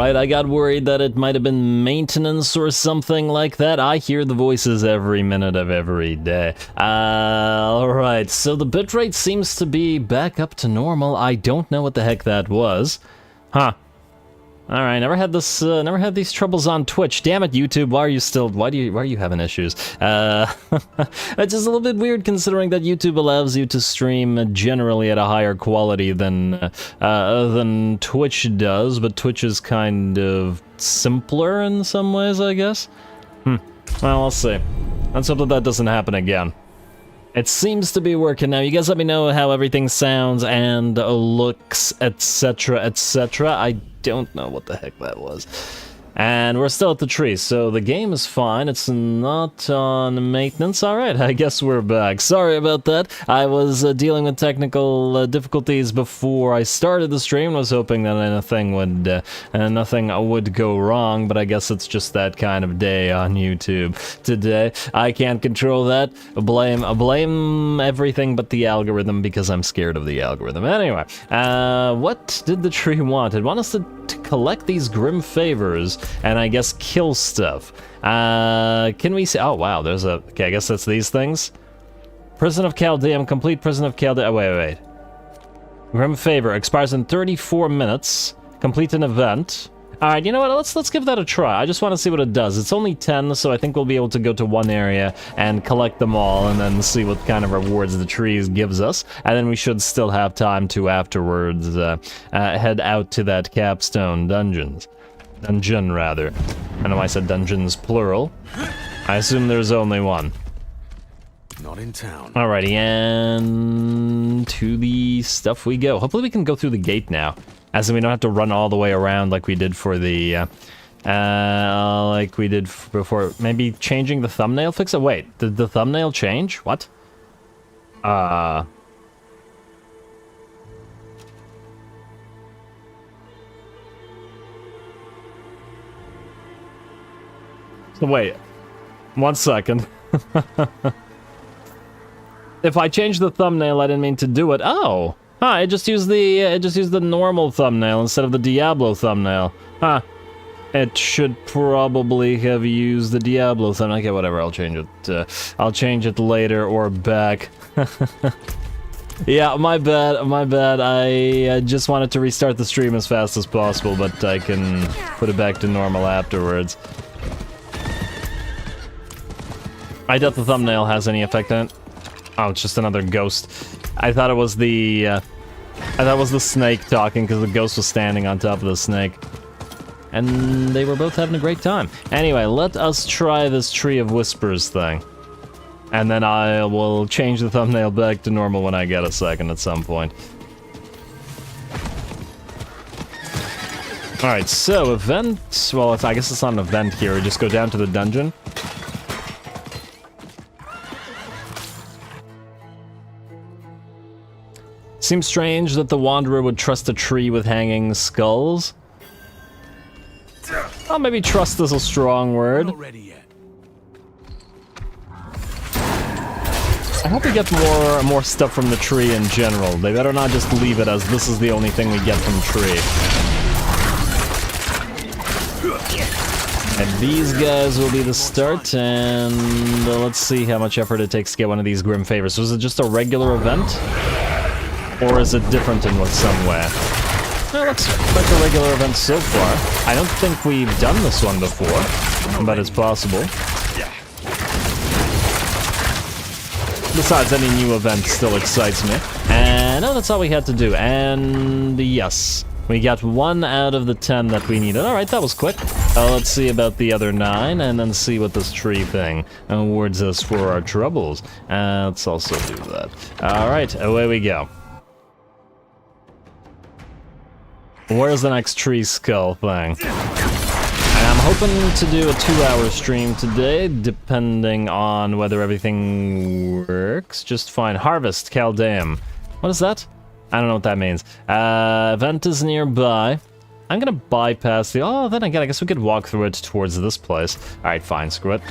Alright, I got worried that it might have been maintenance or something like that. I hear the voices every minute of every day. Alright, so the bitrate seems to be back up to normal. I don't know what the heck that was. Huh. Alright, never had these troubles on Twitch. Damn it, YouTube, why are you having issues? It's just a little bit weird considering that YouTube allows you to stream generally at a higher quality than Twitch does, but Twitch is kind of simpler in some ways, I guess? Well, we'll see. Let's hope that doesn't happen again. It seems to be working now. You guys let me know how everything sounds and looks, etc., etc. I don't know what the heck that was. And we're still at the tree, so the game is fine. It's not on maintenance. Alright, I guess we're back. Sorry about that. I was dealing with technical difficulties before I started the stream. I was hoping that nothing would go wrong, but I guess it's just that kind of day on YouTube today. I can't control that. Blame everything but the algorithm because I'm scared of the algorithm. Anyway, what did the tree want? It wanted us to collect these grim favors and I guess kill stuff. Can we see? Oh wow, there's a. Okay, I guess that's these things. Prison of Chaldeum, complete Prison of Chaldeum. Oh, wait. Grim favor expires in 34 minutes. Complete an event. All right, you know what? Let's give that a try. I just want to see what it does. It's only 10, so I think we'll be able to go to one area and collect them all, and then see what kind of rewards the trees gives us. And then we should still have time to afterwards head out to that capstone dungeon, rather. I know I said dungeons plural. I assume there's only one. Not in town. Alrighty, and to the stuff we go. Hopefully we can go through the gate now. As in we don't have to run all the way around like we did for the, before. Maybe changing the thumbnail fix it? Wait, did the thumbnail change? What? So wait, 1 second. If I change the thumbnail, I didn't mean to do it. Oh! Huh, I just used the normal thumbnail instead of the Diablo thumbnail. Huh. It should probably have used the Diablo thumbnail. Okay, whatever, I'll change it. I'll change it later or back. Yeah, my bad. I just wanted to restart the stream as fast as possible, but I can put it back to normal afterwards. I doubt the thumbnail has any effect on it. Oh, it's just another ghost. I thought it was the snake talking because the ghost was standing on top of the snake. And they were both having a great time. Anyway, let us try this Tree of Whispers thing. And then I will change the thumbnail back to normal when I get a second at some point. Alright, so event... Well, I guess it's not an event here. We just go down to the dungeon. Seems strange that the Wanderer would trust a tree with hanging skulls. Oh, maybe trust is a strong word. I hope we get more stuff from the tree in general. They better not just leave it as this is the only thing we get from tree. And these guys will be the start, and let's see how much effort it takes to get one of these Grim Favors. So is it just a regular event? Or is it different in some way? Well, looks like a regular event so far. I don't think we've done this one before, but it's possible. Besides, any new event still excites me. And no, that's all we had to do. And yes, we got 1 out of the 10 that we needed. Alright, that was quick. Let's see about the other 9, and then see what this tree thing awards us for our troubles. Let's also do that. Alright, away we go. Where's the next tree skull thing? And I'm hoping to do a 2-hour stream today, depending on whether everything works just fine. Harvest, Chaldeum. What is that? I don't know what that means. Event is nearby. I'm gonna bypass the... Oh, then again, I guess we could walk through it towards this place. Alright, fine, screw it.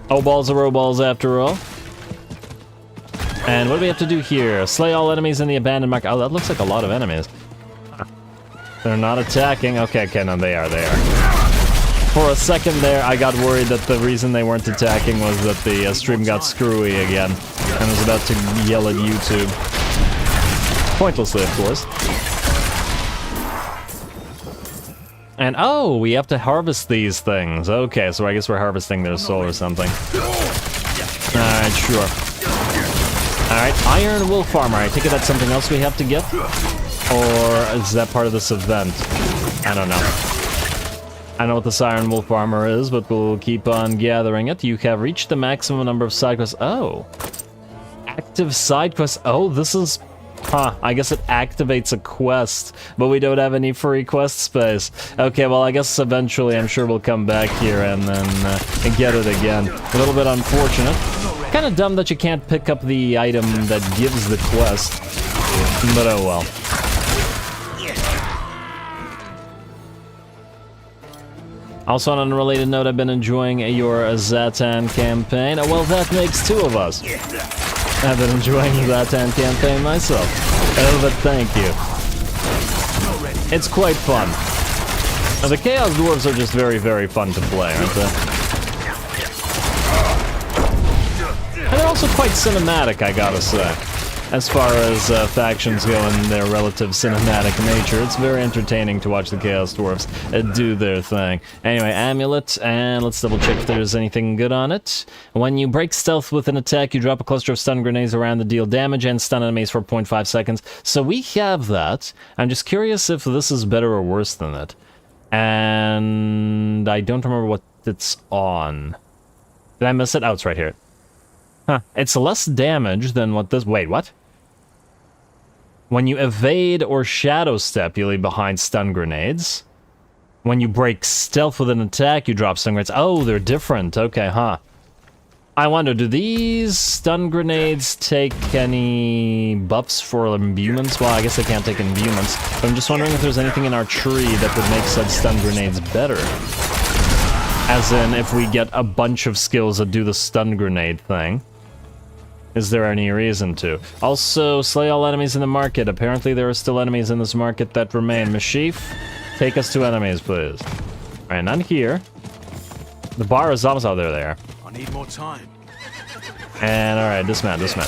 O-balls are O-balls after all. And what do we have to do here? Slay all enemies in the abandoned market. Oh, that looks like a lot of enemies. They're not attacking. Okay, no, they are. For a second there, I got worried that the reason they weren't attacking was that the stream got screwy again, and was about to yell at YouTube. Pointlessly, of course. And, oh, we have to harvest these things. Okay, so I guess we're harvesting their soul or something. Alright, sure. Alright, Iron Wolf Armor. I take it that's something else we have to get? Or is that part of this event? I don't know. I know what this Iron Wolf Armor is, but we'll keep on gathering it. You have reached the maximum number of side quests. Oh. Active side quests. Oh, this is... Huh, I guess it activates a quest, but we don't have any free quest space. Okay, well, I guess eventually I'm sure we'll come back here and then get it again. A little bit unfortunate. Kind of dumb that you can't pick up the item that gives the quest, but oh well. Also, on an unrelated note, I've been enjoying your Zatan campaign. Oh, well, that makes two of us. I've been enjoying the Zatan campaign myself. Oh, but thank you. It's quite fun. The Chaos Dwarves are just very, very fun to play, aren't they? And they're also quite cinematic, I gotta say. As far as factions go in their relative cinematic nature, it's very entertaining to watch the Chaos Dwarves do their thing. Anyway, amulet, and let's double check if there's anything good on it. When you break stealth with an attack, you drop a cluster of stun grenades around to deal damage and stun enemies for 0.5 seconds. So we have that. I'm just curious if this is better or worse than it. And I don't remember what it's on. Did I miss it? Oh, it's right here. Huh. It's less damage than what this... Wait, what? When you evade or shadow step, you leave behind stun grenades. When you break stealth with an attack, you drop stun grenades. Oh, they're different. Okay, huh. I wonder, do these stun grenades take any buffs for imbuements? Well, I guess they can't take imbuements. But I'm just wondering if there's anything in our tree that would make said stun grenades better. As in, if we get a bunch of skills that do the stun grenade thing. Is there any reason to? Also, slay all enemies in the market. Apparently there are still enemies in this market that remain. Mashif, take us to enemies, please. Alright, none here. The bar is almost out there. There. I need more time. And alright, dismount. Alright,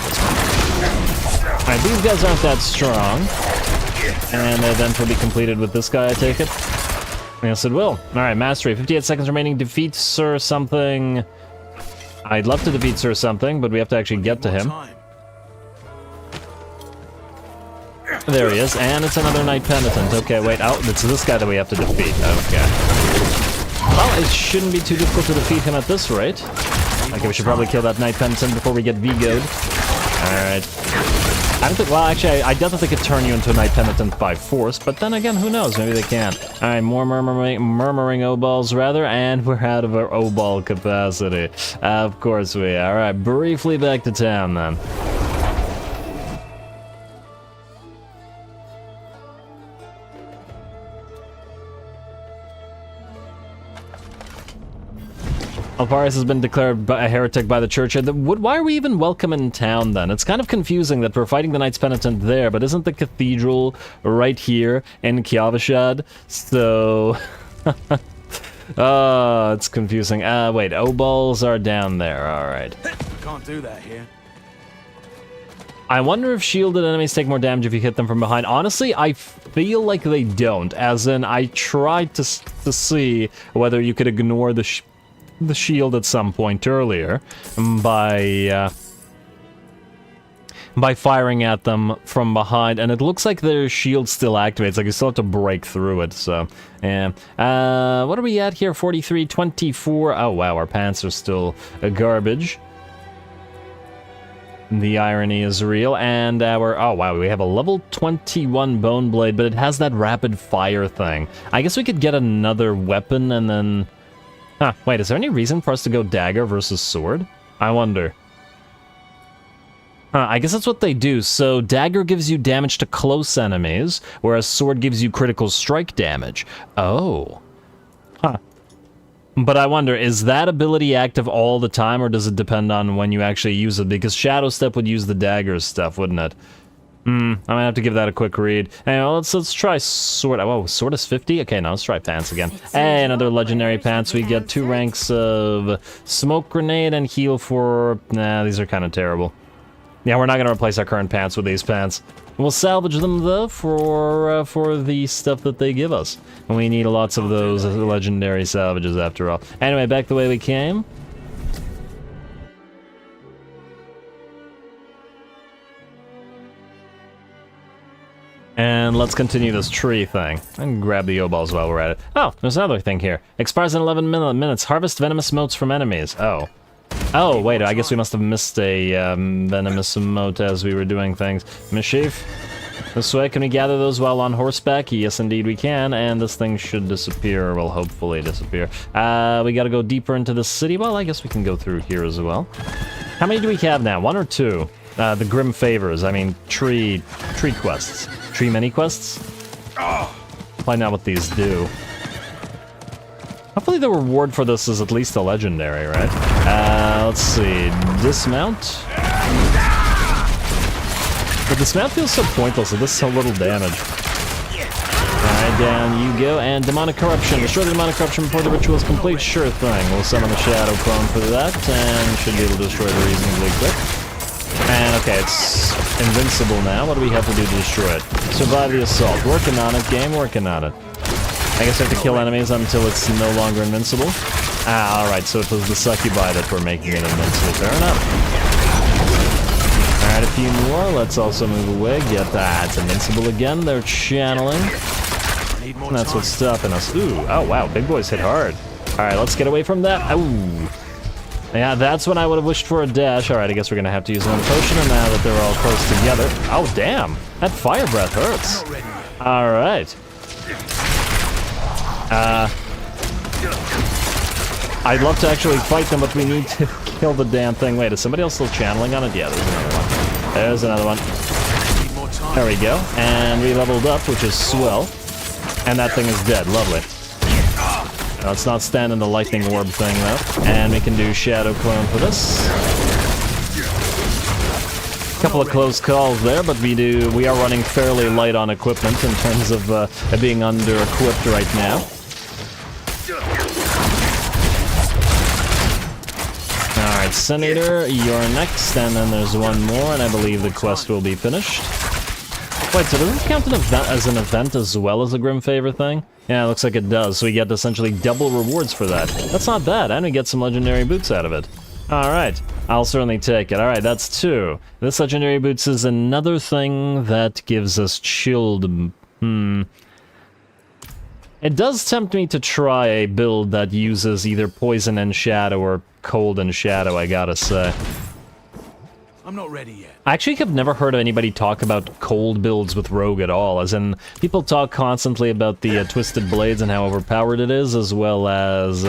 these guys aren't that strong. And the event will be completed with this guy, I take it? Yes, it will. Alright, mastery. 58 seconds remaining. Defeat Sir something... I'd love to defeat Sir something, but we have to actually get to him. There he is, and it's another Knight Penitent. Okay, wait, oh, it's this guy that we have to defeat. Okay. Well, it shouldn't be too difficult to defeat him at this rate. Okay, we should probably kill that Knight Penitent before we get Vigoed. Alright. I don't think, well, actually, I doubt that they could turn you into a Knight Penitent by force, but then again, who knows? Maybe they can. Alright, more murmuring O-balls, rather, and we're out of our O-ball capacity. Of course we are. Alright, briefly back to town, then. Alparius has been declared a heretic by the church. Why are we even welcome in town, then? It's kind of confusing that we're fighting the Knights Penitent there, but isn't the cathedral right here in Kiavashad? So... it's confusing. Wait, O-balls are down there, alright. Can't do that here. I wonder if shielded enemies take more damage if you hit them from behind. Honestly, I feel like they don't, as in I tried to see whether you could ignore the shield at some point earlier by firing at them from behind, and it looks like their shield still activates, like you still have to break through it, so, yeah. What are we at here? 43, 24, oh wow, our pants are still garbage. The irony is real, and our, oh wow, we have a level 21 bone blade, but it has that rapid fire thing. I guess we could get another weapon and then... Huh, wait, is there any reason for us to go dagger versus sword? I wonder. Huh, I guess that's what they do. So, dagger gives you damage to close enemies, whereas sword gives you critical strike damage. Oh. Huh. But I wonder, is that ability active all the time, or does it depend on when you actually use it? Because Shadow Step would use the dagger stuff, wouldn't it? I might have to give that a quick read. Anyway, let's try sword. Oh, sword is 50? Okay, now let's try pants again. Hey, another legendary pants. We get 2 ranks of smoke grenade and heal for... Nah, these are kind of terrible. Yeah, we're not going to replace our current pants with these pants. We'll salvage them, though, for the stuff that they give us. And we need lots of those legendary salvages, after all. Anyway, back the way we came. And let's continue this tree thing. And grab the O-balls while we're at it. Oh, there's another thing here. Expires in 11 minutes. Harvest venomous motes from enemies. Oh. Oh, wait, I guess we must have missed a venomous mote as we were doing things. Mischief? This way, can we gather those while on horseback? Yes, indeed we can, and this thing should disappear, or will hopefully disappear. We gotta go deeper into the city. Well, I guess we can go through here as well. How many do we have now? 1 or 2? The Grim Favors, I mean, tree quests. Tree mini quests? Find out what these do. Hopefully the reward for this is at least a legendary, right? Let's see. Dismount? The dismount feels so pointless, so this is so little damage. Alright, down you go. And Demonic Corruption. Destroy the Demonic Corruption before the ritual is complete. Sure thing. We'll summon the Shadow Clone for that, and should be able to destroy it reasonably quick. And okay, it's invincible now. What do we have to do to destroy it? Survive the assault. Working on it, game. Working on it. I guess I have to kill enemies until it's no longer invincible. Alright, so it was the succubi that were making it invincible. Fair enough. Alright, a few more. Let's also move away. Get that. It's invincible again. They're channeling. And that's what's stopping us. Ooh, oh wow, big boys hit hard. Alright, let's get away from that. Ooh. Yeah, that's when I would have wished for a dash. Alright, I guess we're gonna have to use one potion, and now that they're all close together... Oh, damn! That fire breath hurts. Alright. I'd love to actually fight them, but we need to kill the damn thing. Wait, is somebody else still channeling on it? Yeah, there's another one. There's another one. There we go. And we leveled up, which is swell. And that thing is dead. Lovely. Let's not stand in the lightning orb thing, though. And we can do Shadow Clone for this. Couple of close calls there, but we are running fairly light on equipment in terms of being under-equipped right now. Alright, Senator, you're next, and then there's one more, and I believe the quest will be finished. Wait, so does this count as an event as well as a Grim Favor thing? Yeah, it looks like it does, so we get essentially double rewards for that. That's not bad, and we get some legendary boots out of it. Alright, I'll certainly take it. Alright, that's 2. This legendary boots is another thing that gives us chilled... It does tempt me to try a build that uses either poison and shadow or cold and shadow, I gotta say. I'm not ready yet. I actually have never heard of anybody talk about cold builds with Rogue at all, as in, people talk constantly about the Twisted Blades and how overpowered it is, as well as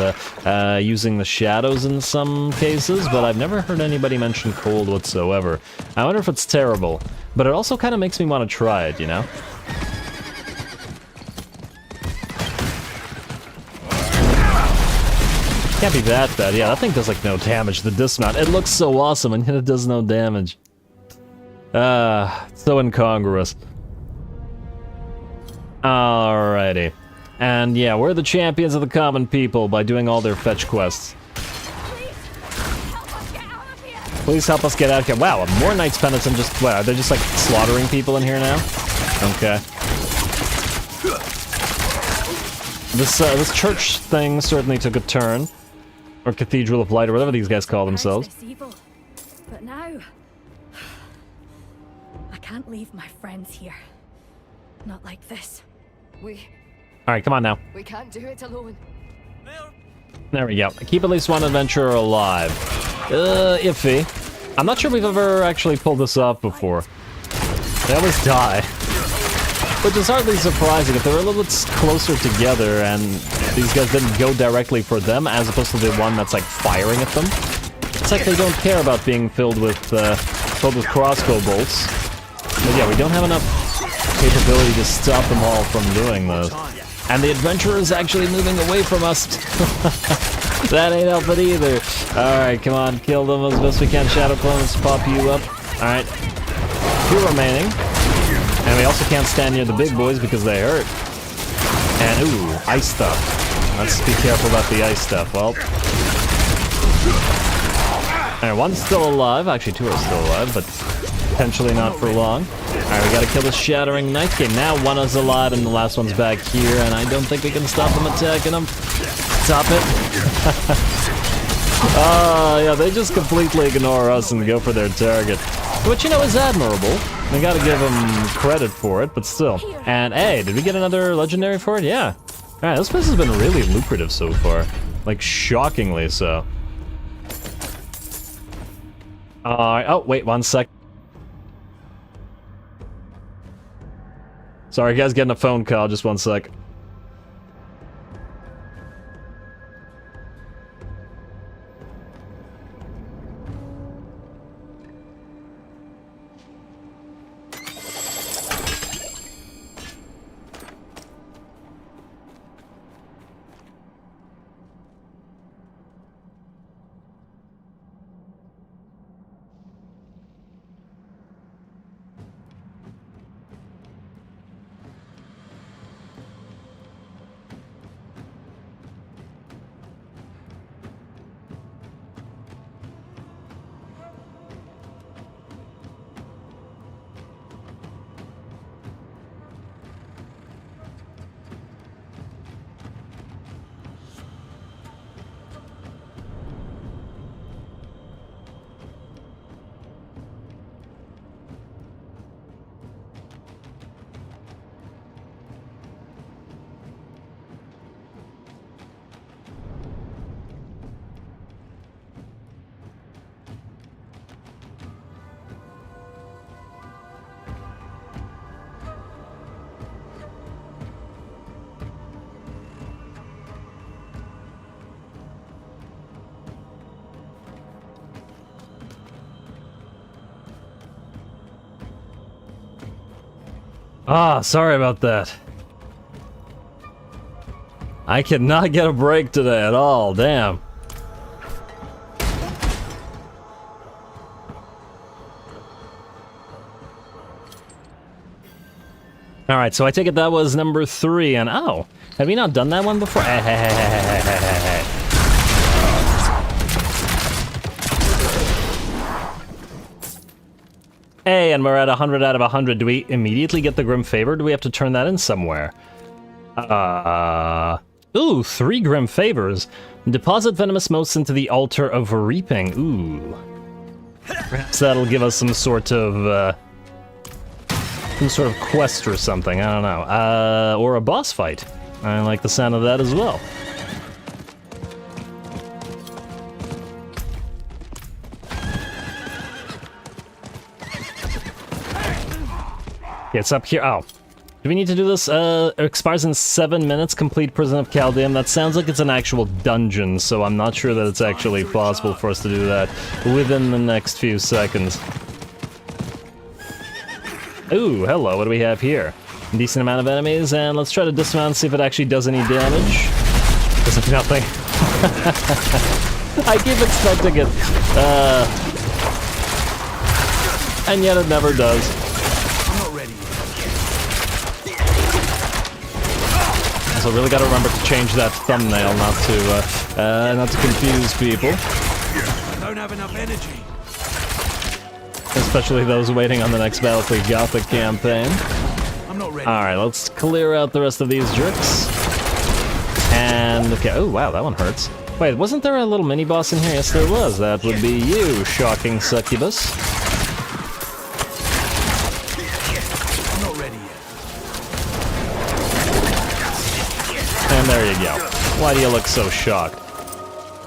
using the shadows in some cases, but I've never heard anybody mention cold whatsoever. I wonder if it's terrible, but it also kind of makes me want to try it, you know? Can't be that bad. Yeah, that thing does like no damage. The dismount. It looks so awesome, and yet it does no damage. So incongruous. Alrighty. And yeah, we're the champions of the common people by doing all their fetch quests. Please help us get out of here. Wow, more Knights Penitent just... Wow, they're just like slaughtering people in here now? Okay. This church thing certainly took a turn. Or Cathedral of Light, or whatever these guys call themselves. But now, I can't leave my friends here. Not like this. Alright, come on now. We can't do it alone. There we go. Keep at least one adventurer alive. Iffy. I'm not sure we've ever actually pulled this off before. They always die. Which is hardly surprising if they're a little bit closer together and these guys didn't go directly for them as opposed to the one that's like firing at them. It's like they don't care about being filled with crossbow bolts. But yeah, we don't have enough capability to stop them all from doing this. And the adventurer is actually moving away from us. That ain't helping either. Alright, come on, kill them as best we can. Shadow Clone, let's pop you up. Alright. 2 remaining. And we also can't stand near the big boys because they hurt. And, ooh, ice stuff. Let's be careful about the ice stuff. Well. Alright, one's still alive. Actually, two are still alive, but potentially not for long. Alright, we gotta kill this Shattering Knight. Okay, now one is alive and the last one's back here, and I don't think we can stop them attacking him. Stop it. Yeah, they just completely ignore us and go for their target. Which, you know, is admirable. We gotta give them credit for it, but still. And hey, did we get another legendary for it? Yeah. Alright, this place has been really lucrative so far. Like, shockingly so. Oh, wait, 1 sec. Sorry, guys, getting a phone call, just 1 sec. Ah, sorry about that. I cannot get a break today at all, damn. Alright, so I take it that was number 3, and oh, have we not done that one before? Hey, and we're at 100 out of 100. Do we immediately get the Grim Favor? Do we have to turn that in somewhere? Ooh, 3 Grim Favors. Deposit Venomous Motes into the Altar of Reaping. Ooh. Perhaps that'll give us some sort of quest or something, I don't know. Or a boss fight. I like the sound of that as well. It's up here. Oh. Do we need to do this? It expires in 7 minutes. Complete Prison of Chaldeum. That sounds like it's an actual dungeon, so I'm not sure that it's actually possible for us to do that within the next few seconds. Ooh, hello. What do we have here? A decent amount of enemies, and let's try to dismount and see if it actually does any damage. Does it nothing? I keep expecting it. And yet it never does. So really got to remember to change that thumbnail, not to confuse people. I don't have enough energy. Especially those waiting on the next Battlefield Gothic campaign. I'm not ready. All right, let's clear out the rest of these jerks. And okay, oh wow, that one hurts. Wait, wasn't there a little mini boss in here? Yes, there was. That would be you, shocking succubus. And there you go. Why do you look so shocked?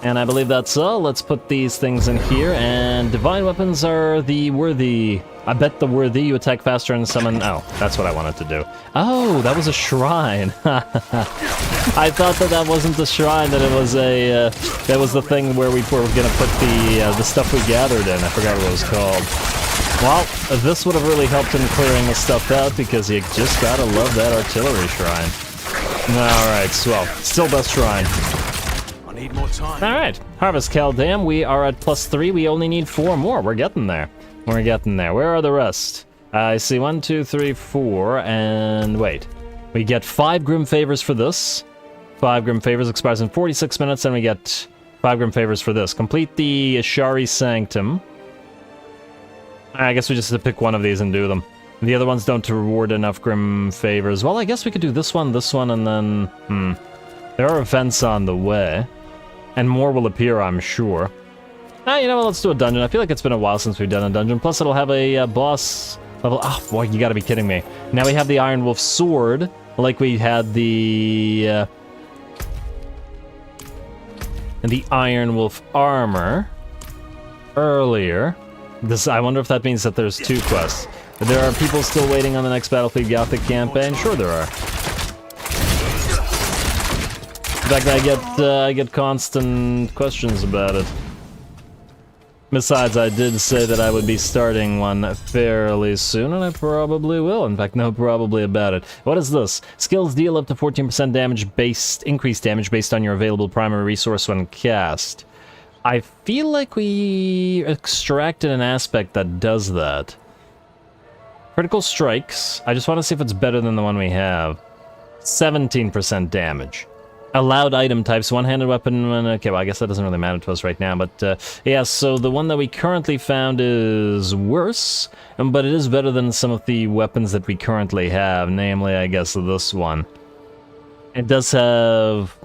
And I believe that's all. Let's put these things in here. And divine weapons are the worthy. I bet the worthy you attack faster and summon. Oh, that's what I wanted to do. Oh, that was a shrine. I thought that wasn't the shrine. That it was a. That was the thing where we were gonna put the stuff we gathered in. I forgot what it was called. Well, this would have really helped in clearing the stuff out because you just gotta love that artillery shrine. Alright, swell. Still best shrine. I need more time. Alright, Harvest Chaldeum, we are at +3. We only need 4 more. We're getting there. We're getting there. Where are the rest? I see 1, 2, 3, 4, and wait. We get 5 Grim Favors for this. 5 Grim Favors expires in 46 minutes, and we get 5 Grim Favors for this. Complete the Ashari Sanctum. I guess we just have to pick one of these and do them. The other ones don't reward enough Grim Favors. Well, I guess we could do this one, and then... There are events on the way. And more will appear, I'm sure. You know what, let's do a dungeon. I feel like it's been a while since we've done a dungeon. Plus, it'll have a boss level... Oh, boy, you gotta be kidding me. Now we have the Iron Wolf Sword, like we had the Iron Wolf Armor earlier. I wonder if that means that there's 2 quests. There are people still waiting on the next Battlefield Gothic campaign? Sure there are. In fact, I get constant questions about it. Besides, I did say that I would be starting one fairly soon, and I probably will. In fact, no probably about it. What is this? Skills deal up to 14% increased damage based on your available primary resource when cast. I feel like we extracted an aspect that does that. Critical strikes. I just want to see if it's better than the one we have. 17% damage. Allowed item types, one-handed weapon, okay, well I guess that doesn't really matter to us right now, but yeah, so the one that we currently found is worse, but it is better than some of the weapons that we currently have, namely, I guess, this one. It does have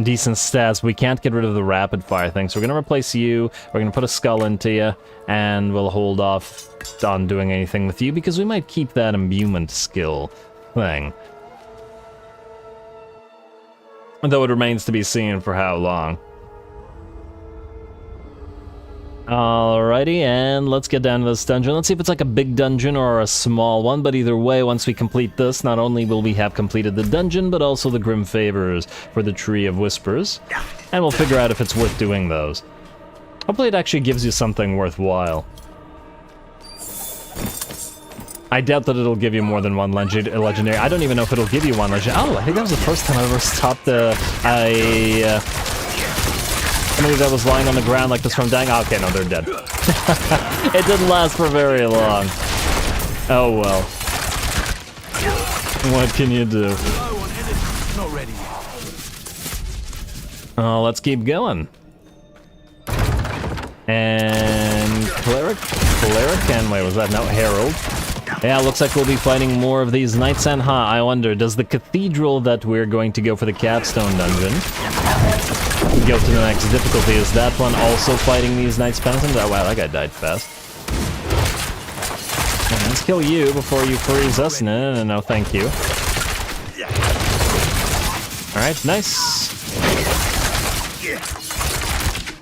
decent stats, we can't get rid of the rapid fire thing, so we're going to replace you, we're going to put a skull into you, and we'll hold off on doing anything with you, because we might keep that imbuement skill thing. Though it remains to be seen for how long. Alrighty, and let's get down to this dungeon. Let's see if it's like a big dungeon or a small one, but either way, once we complete this, not only will we have completed the dungeon, but also the Grim Favors for the Tree of Whispers. And we'll figure out if it's worth doing those. Hopefully it actually gives you something worthwhile. I doubt that it'll give you more than one legendary. I don't even know if it'll give you one legendary. Oh, I think that was the first time I ever stopped enemy that was lying on the ground like this from dying. Oh, okay, no, they're dead. It didn't last for very long. Oh, well. What can you do? Not ready. Oh, let's keep going. And Cleric, and wait, was that no Herald? Yeah, looks like we'll be fighting more of these knights, and I wonder, does the Cathedral that we're going to go for the Capstone dungeon go to the next difficulty? Is that one also fighting these knights penitents? Oh wow, that guy died fast. And let's kill you before you freeze us. No, thank you. Alright, nice.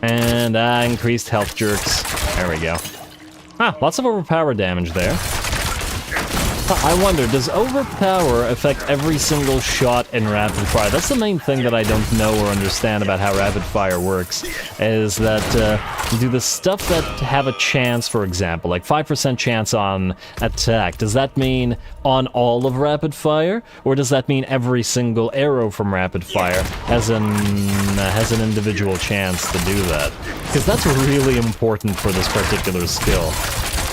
And increased health jerks. There we go. Lots of overpower damage there. I wonder, does overpower affect every single shot in rapid fire? That's the main thing that I don't know or understand about how rapid fire works, is that do the stuff that have a chance, for example, like 5% chance on attack, does that mean on all of rapid fire? Or does that mean every single arrow from rapid fire has an individual chance to do that? Because that's really important for this particular skill,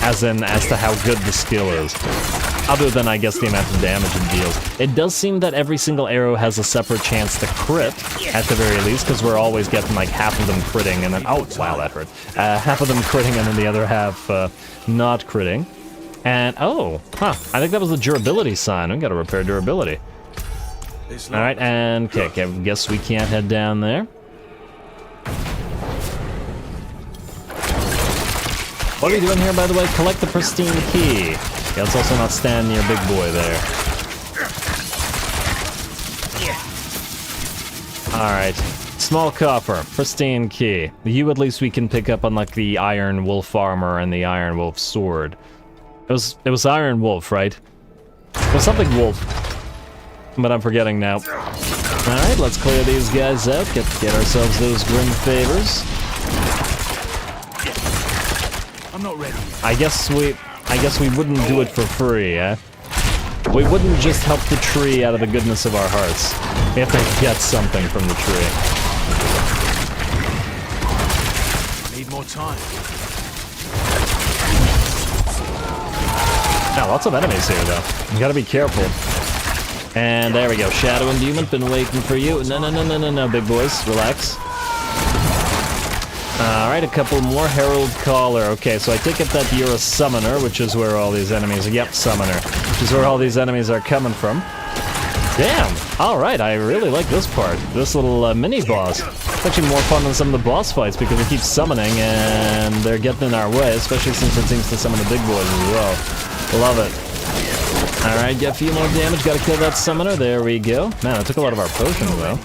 as to how good the skill is. Other than, I guess, the amount of damage it deals. It does seem that every single arrow has a separate chance to crit, at the very least, because we're always getting, like, half of them critting, and then... Oh, wow, that hurt. Half of them critting, and then the other half not critting. And, I think that was the durability sign. We gotta repair durability. Alright, and... Okay, I guess we can't head down there. What are we doing here, by the way? Collect the pristine key. Yeah, let's also not stand near big boy there. Alright. Small coffer. Pristine key. You at least we can pick up on, like, the Iron Wolf armor and the Iron Wolf sword. It was Iron Wolf, right? It was something wolf. But I'm forgetting now. Alright, let's clear these guys out. Get ourselves those Grim Favors. I'm not ready. I guess we wouldn't do it for free, eh? We wouldn't just help the tree out of the goodness of our hearts. We have to get something from the tree. Need more time. Now, lots of enemies here, though. You gotta be careful. And there we go. Shadow Endowment, been waiting for you. No, big boys. Relax. Alright, a couple more. Herald Caller. Okay, so I take it that you're a summoner, which is where all these enemies... Yep, summoner. Which is where all these enemies are coming from. Damn! Alright, I really like this part. This little mini-boss. It's actually more fun than some of the boss fights because they keep summoning and they're getting in our way, especially since it seems to summon the big boys as well. Love it. Alright, get a few more damage. Gotta kill that summoner. There we go. Man, that took a lot of our potions, though.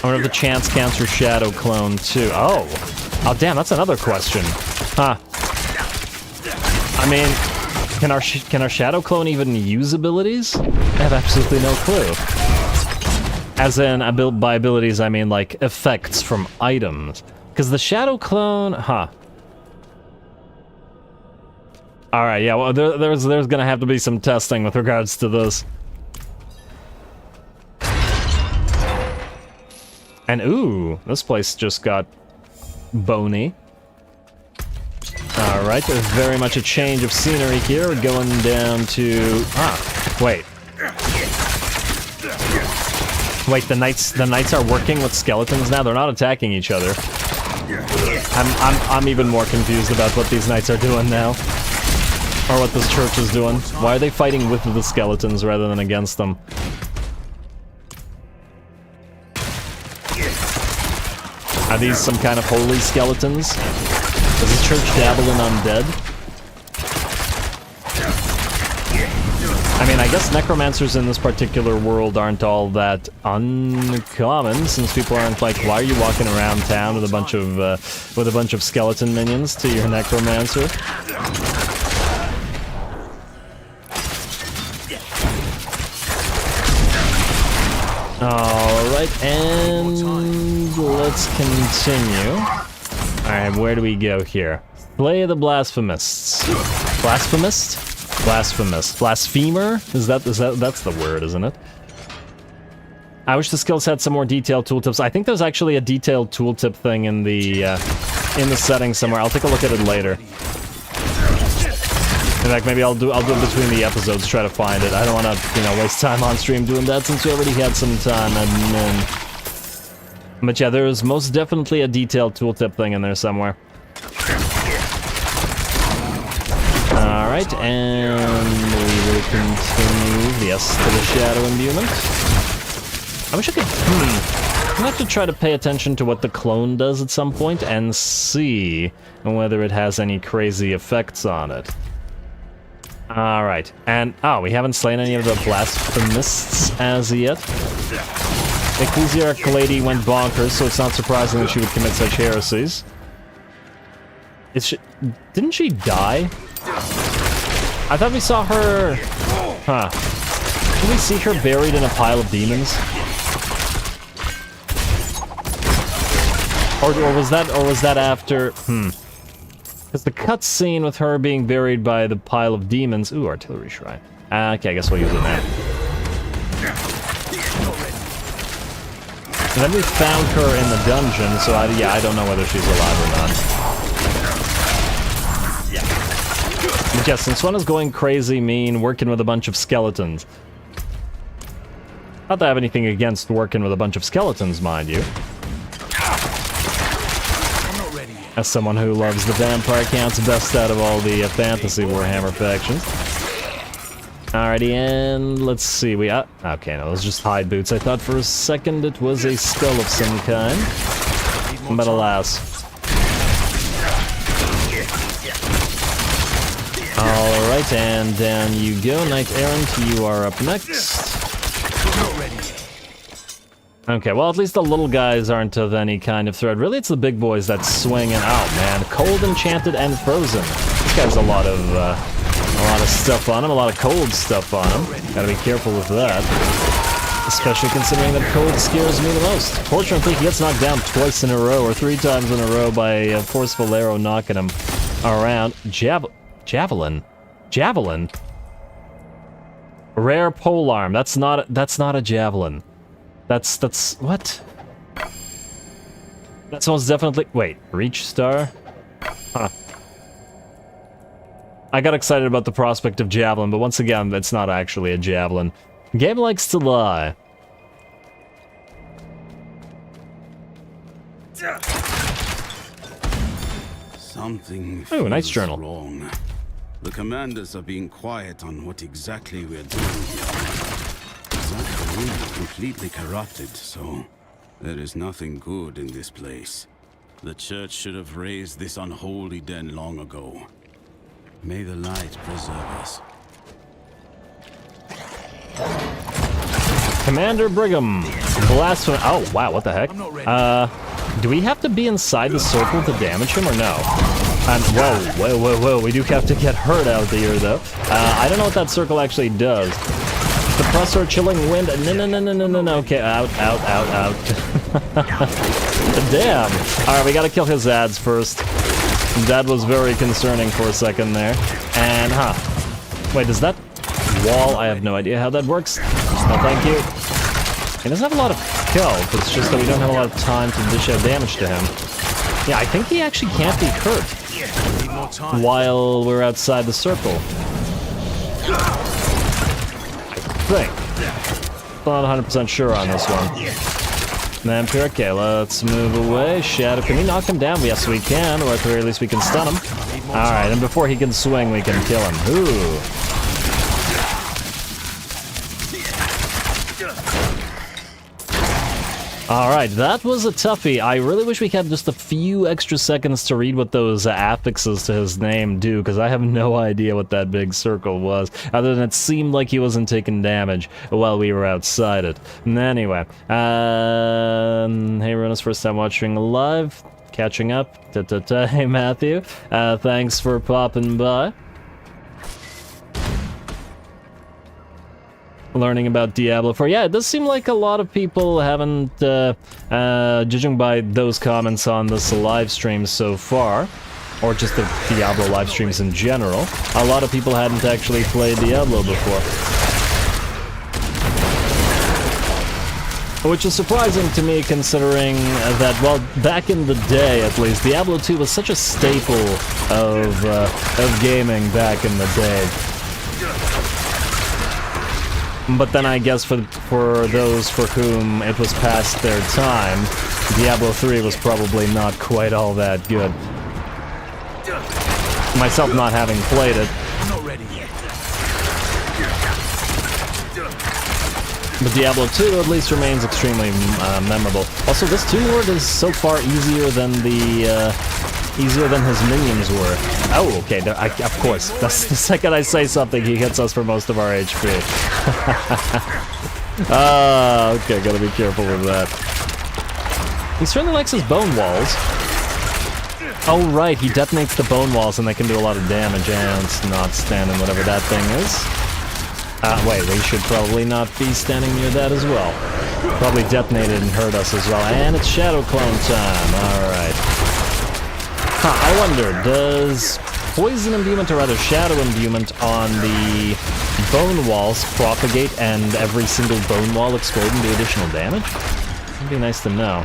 I wonder if the chance counts for Shadow Clone, too. Oh! Oh, damn, that's another question. Huh. I mean, can our Shadow Clone even use abilities? I have absolutely no clue. As in, by abilities, I mean, like, effects from items. Because the Shadow Clone... Huh. Alright, yeah, well, there's gonna have to be some testing with regards to this. And ooh, this place just got bony. Alright, there's very much a change of scenery here. We're going down to... Ah, wait. Wait, the knights are working with skeletons now? They're not attacking each other. I'm even more confused about what these knights are doing now. Or what this church is doing. Why are they fighting with the skeletons rather than against them? Are these some kind of holy skeletons? Does the church dabble in undead? I mean, I guess necromancers in this particular world aren't all that uncommon, since people aren't like, why are you walking around town with a bunch of skeleton minions to your necromancer? Alright, and let's continue. Alright, where do we go here? Slay the Blasphemists. Blasphemist? Blasphemist. Blasphemer? That's the word, isn't it? I wish the skills had some more detailed tooltips. I think there's actually a detailed tooltip thing in the settings somewhere. I'll take a look at it later. In fact, maybe I'll do it between the episodes, try to find it. I don't want to, waste time on stream doing that since we already had some time. But yeah, there's most definitely a detailed tooltip thing in there somewhere. Alright, and we will continue, yes, to the Shadow Endowment. I wish I could, I'm gonna have to try to pay attention to what the clone does at some point and see whether it has any crazy effects on it. Alright, and, oh, we haven't slain any of the Blasphemists as yet. The Ecclesiarch lady went bonkers, so it's not surprising that she would commit such heresies. Didn't she die? I thought we saw her... Huh. Did we see her buried in a pile of demons? Or was that after... Because the cutscene with her being buried by the pile of demons... Ooh, artillery shrine. Okay, I guess we'll use it now. And then we found her in the dungeon, so I don't know whether she's alive or not. But yeah, since one is going crazy mean, working with a bunch of skeletons. Not that I have anything against working with a bunch of skeletons, mind you. As someone who loves the vampire counts best out of all the fantasy Warhammer factions. Alrighty, and let's see, okay, no, those are just hide boots. I thought for a second it was a skull of some kind. But alas. Alright, and down you go, Knight Errant, you are up next. Okay, well, at least the little guys aren't of any kind of threat. Really, it's the big boys that swing and... Oh, man. Cold, Enchanted, and Frozen. This guy's a lot of stuff on him. A lot of cold stuff on him. Gotta be careful with that. Especially considering that cold scares me the most. Fortunately, he gets knocked down twice in a row, or 3 times in a row by a forceful arrow knocking him around. Javelin? Javelin? Rare polearm. That's not a javelin. That's what? That's most definitely... Wait, reach star? Huh. I got excited about the prospect of javelin, but once again, it's not actually a javelin. Game likes to lie. Something Ooh, nice feels journal. wrong. The commanders are being quiet on what exactly we're doing here. That room is completely corrupted, so there is nothing good in this place. The church should have razed this unholy den long ago. May the light preserve us. Commander Brigham. Blasphemy. Oh, wow, what the heck? I'm not ready. Do we have to be inside the circle to damage him or no? Whoa, we do have to get hurt out here, though. I don't know what that circle actually does. Suppressor, chilling wind, no, okay, out. Damn. Alright, we gotta kill his ads first. That was very concerning for a second there. And, wait, does that wall? I have no idea how that works. No, thank you. He doesn't have a lot of health, it's just that we don't have a lot of time to dish out damage to him. Yeah, I think he actually can't be hurt Need more time. while we're outside the circle. I think. Not 100% sure on this one. Vampire, okay, let's move away. Shadow, can we knock him down? Yes, we can, or at the very least we can stun him. Alright, and before he can swing, we can kill him. Ooh. Alright, that was a toughie. I really wish we had just a few extra seconds to read what those affixes to his name do, because I have no idea what that big circle was, other than it seemed like he wasn't taking damage while we were outside it. Anyway, hey Runas, first time watching live, catching up, hey Matthew, thanks for popping by. Learning about Diablo 4. Yeah, it does seem like a lot of people haven't, judging by those comments on this live stream so far, or just the Diablo live streams in general, a lot of people hadn't actually played Diablo before. Which is surprising to me, considering that, well, back in the day at least, Diablo 2 was such a staple of gaming back in the day. But then I guess for those for whom it was past their time, Diablo 3 was probably not quite all that good. Myself not having played it. I'm not ready yet. But Diablo 2 at least remains extremely memorable. Also, this Tomb Lord is so far easier than his minions were. Oh, okay, of course. That's the second I say something, he hits us for most of our HP. Okay, gotta be careful with that. He certainly likes his bone walls. Oh, right, he detonates the bone walls and they can do a lot of damage, and it's not standing whatever that thing is. Wait, we should probably not be standing near that as well. Probably detonate it and hurt us as well. And it's Shadow Clone time, alright. I wonder, does poison imbuement, or rather shadow imbuement, on the bone walls propagate and every single bone wall explode and do additional damage? It'd be nice to know.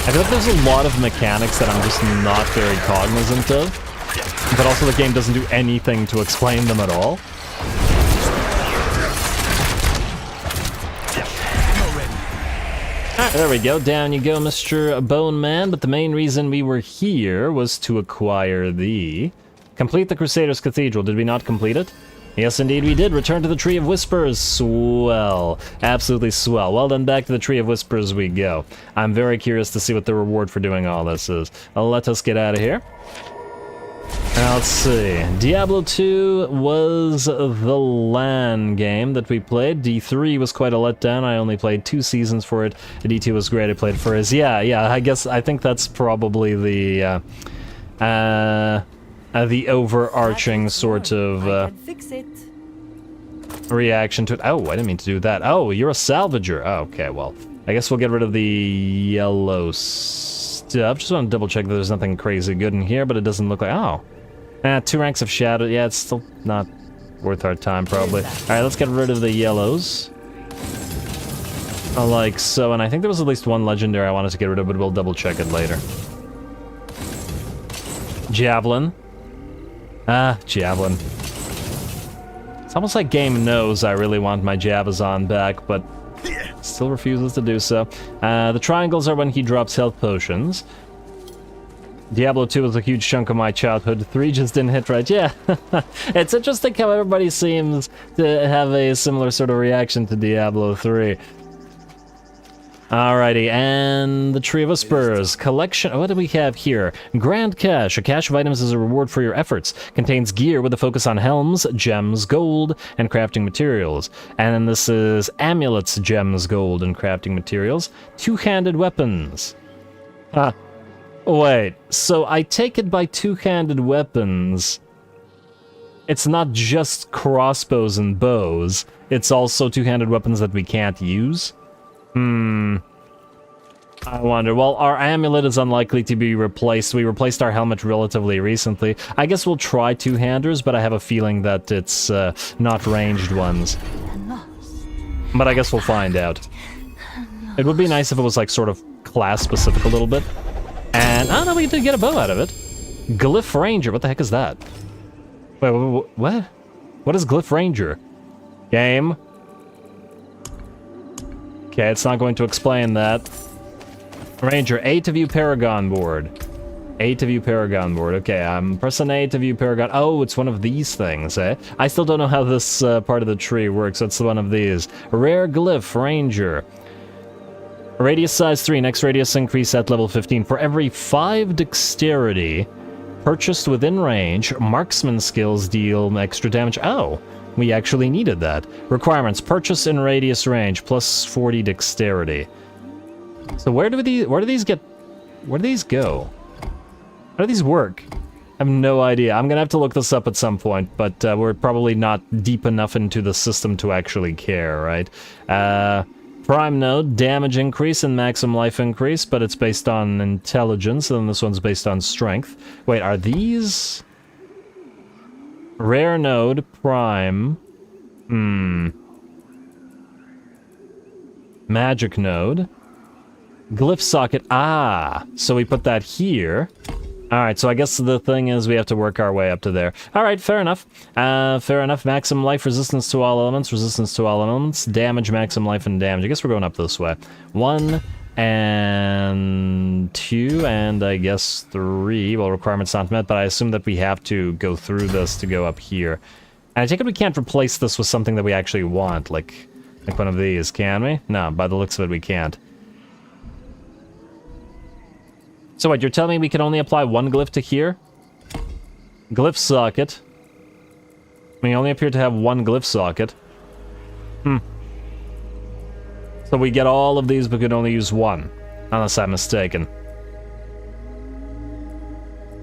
I feel like there's a lot of mechanics that I'm just not very cognizant of, but also the game doesn't do anything to explain them at all. There we go, down you go, Mr. Bone Man, but the main reason we were here was to acquire the... Complete the Crusaders' Cathedral. Did we not complete it? Yes, indeed we did. Return to the Tree of Whispers. Swell. Absolutely swell. Well, then back to the Tree of Whispers we go. I'm very curious to see what the reward for doing all this is. Let us get out of here. Now, let's see. Diablo 2 was the LAN game that we played. D3 was quite a letdown. I only played 2 seasons for it. D2 was great. I played for his. Yeah, I think that's probably the overarching sort of reaction to it. Oh, I didn't mean to do that. Oh, you're a salvager. Oh, okay, well, I guess we'll get rid of the yellow stuff. Just want to double check that there's nothing crazy good in here, but it doesn't look like... Oh. 2 ranks of shadow. Yeah, it's still not worth our time, probably. Alright, let's get rid of the yellows. Like so, and I think there was at least one legendary I wanted to get rid of, but we'll double check it later. Javelin. Ah, Javelin. It's almost like game knows I really want my Javazon back, but still refuses to do so. The triangles are when he drops health potions. Diablo 2 was a huge chunk of my childhood. 3 just didn't hit right. Yeah, it's interesting how everybody seems to have a similar sort of reaction to Diablo 3. Alrighty, and the Tree of Whispers. Collection, what do we have here? Grand Cache. A cache of items is a reward for your efforts. Contains gear with a focus on helms, gems, gold, and crafting materials. And then this is amulets, gems, gold, and crafting materials. Two-handed weapons. Ah, wait, so I take it by two-handed weapons, it's not just crossbows and bows, it's also two-handed weapons that we can't use? I wonder. Well, our amulet is unlikely to be replaced. We replaced our helmet relatively recently. I guess we'll try two-handers, but I have a feeling that it's not ranged ones. But I guess we'll find out. It would be nice if it was like sort of class-specific a little bit. And, oh no, we did get a bow out of it. Glyph Ranger, what the heck is that? Wait, what? What is Glyph Ranger? Game? Okay, it's not going to explain that. Ranger, A to view Paragon board. A to view Paragon board. Okay, I'm pressing A to view Paragon. Oh, it's one of these things, eh? I still don't know how this part of the tree works. It's one of these. Rare Glyph Ranger. Radius size 3. Next radius increase at level 15. For every 5 dexterity purchased within range, marksman skills deal extra damage. Oh. We actually needed that. Requirements: purchase in radius range, plus 40 dexterity. So where do these go? How do these work? I have no idea. I'm gonna have to look this up at some point, but we're probably not deep enough into the system to actually care, right? Prime node, damage increase and maximum life increase, but it's based on intelligence, and this one's based on strength. Wait, are these... Rare node, prime. Magic node. Glyph socket. Ah, so we put that here. Alright, so I guess the thing is we have to work our way up to there. Alright, fair enough. Fair enough. Maximum life, resistance to all elements, damage, maximum life, and damage. I guess we're going up this way. 1 and 2, and I guess 3. Well, requirement's not met, but I assume that we have to go through this to go up here. And I take it we can't replace this with something that we actually want, like one of these, can we? No, by the looks of it, we can't. So what, you're telling me we can only apply one glyph to here? Glyph socket. We only appear to have one glyph socket. So we get all of these, but could only use one. Unless I'm mistaken.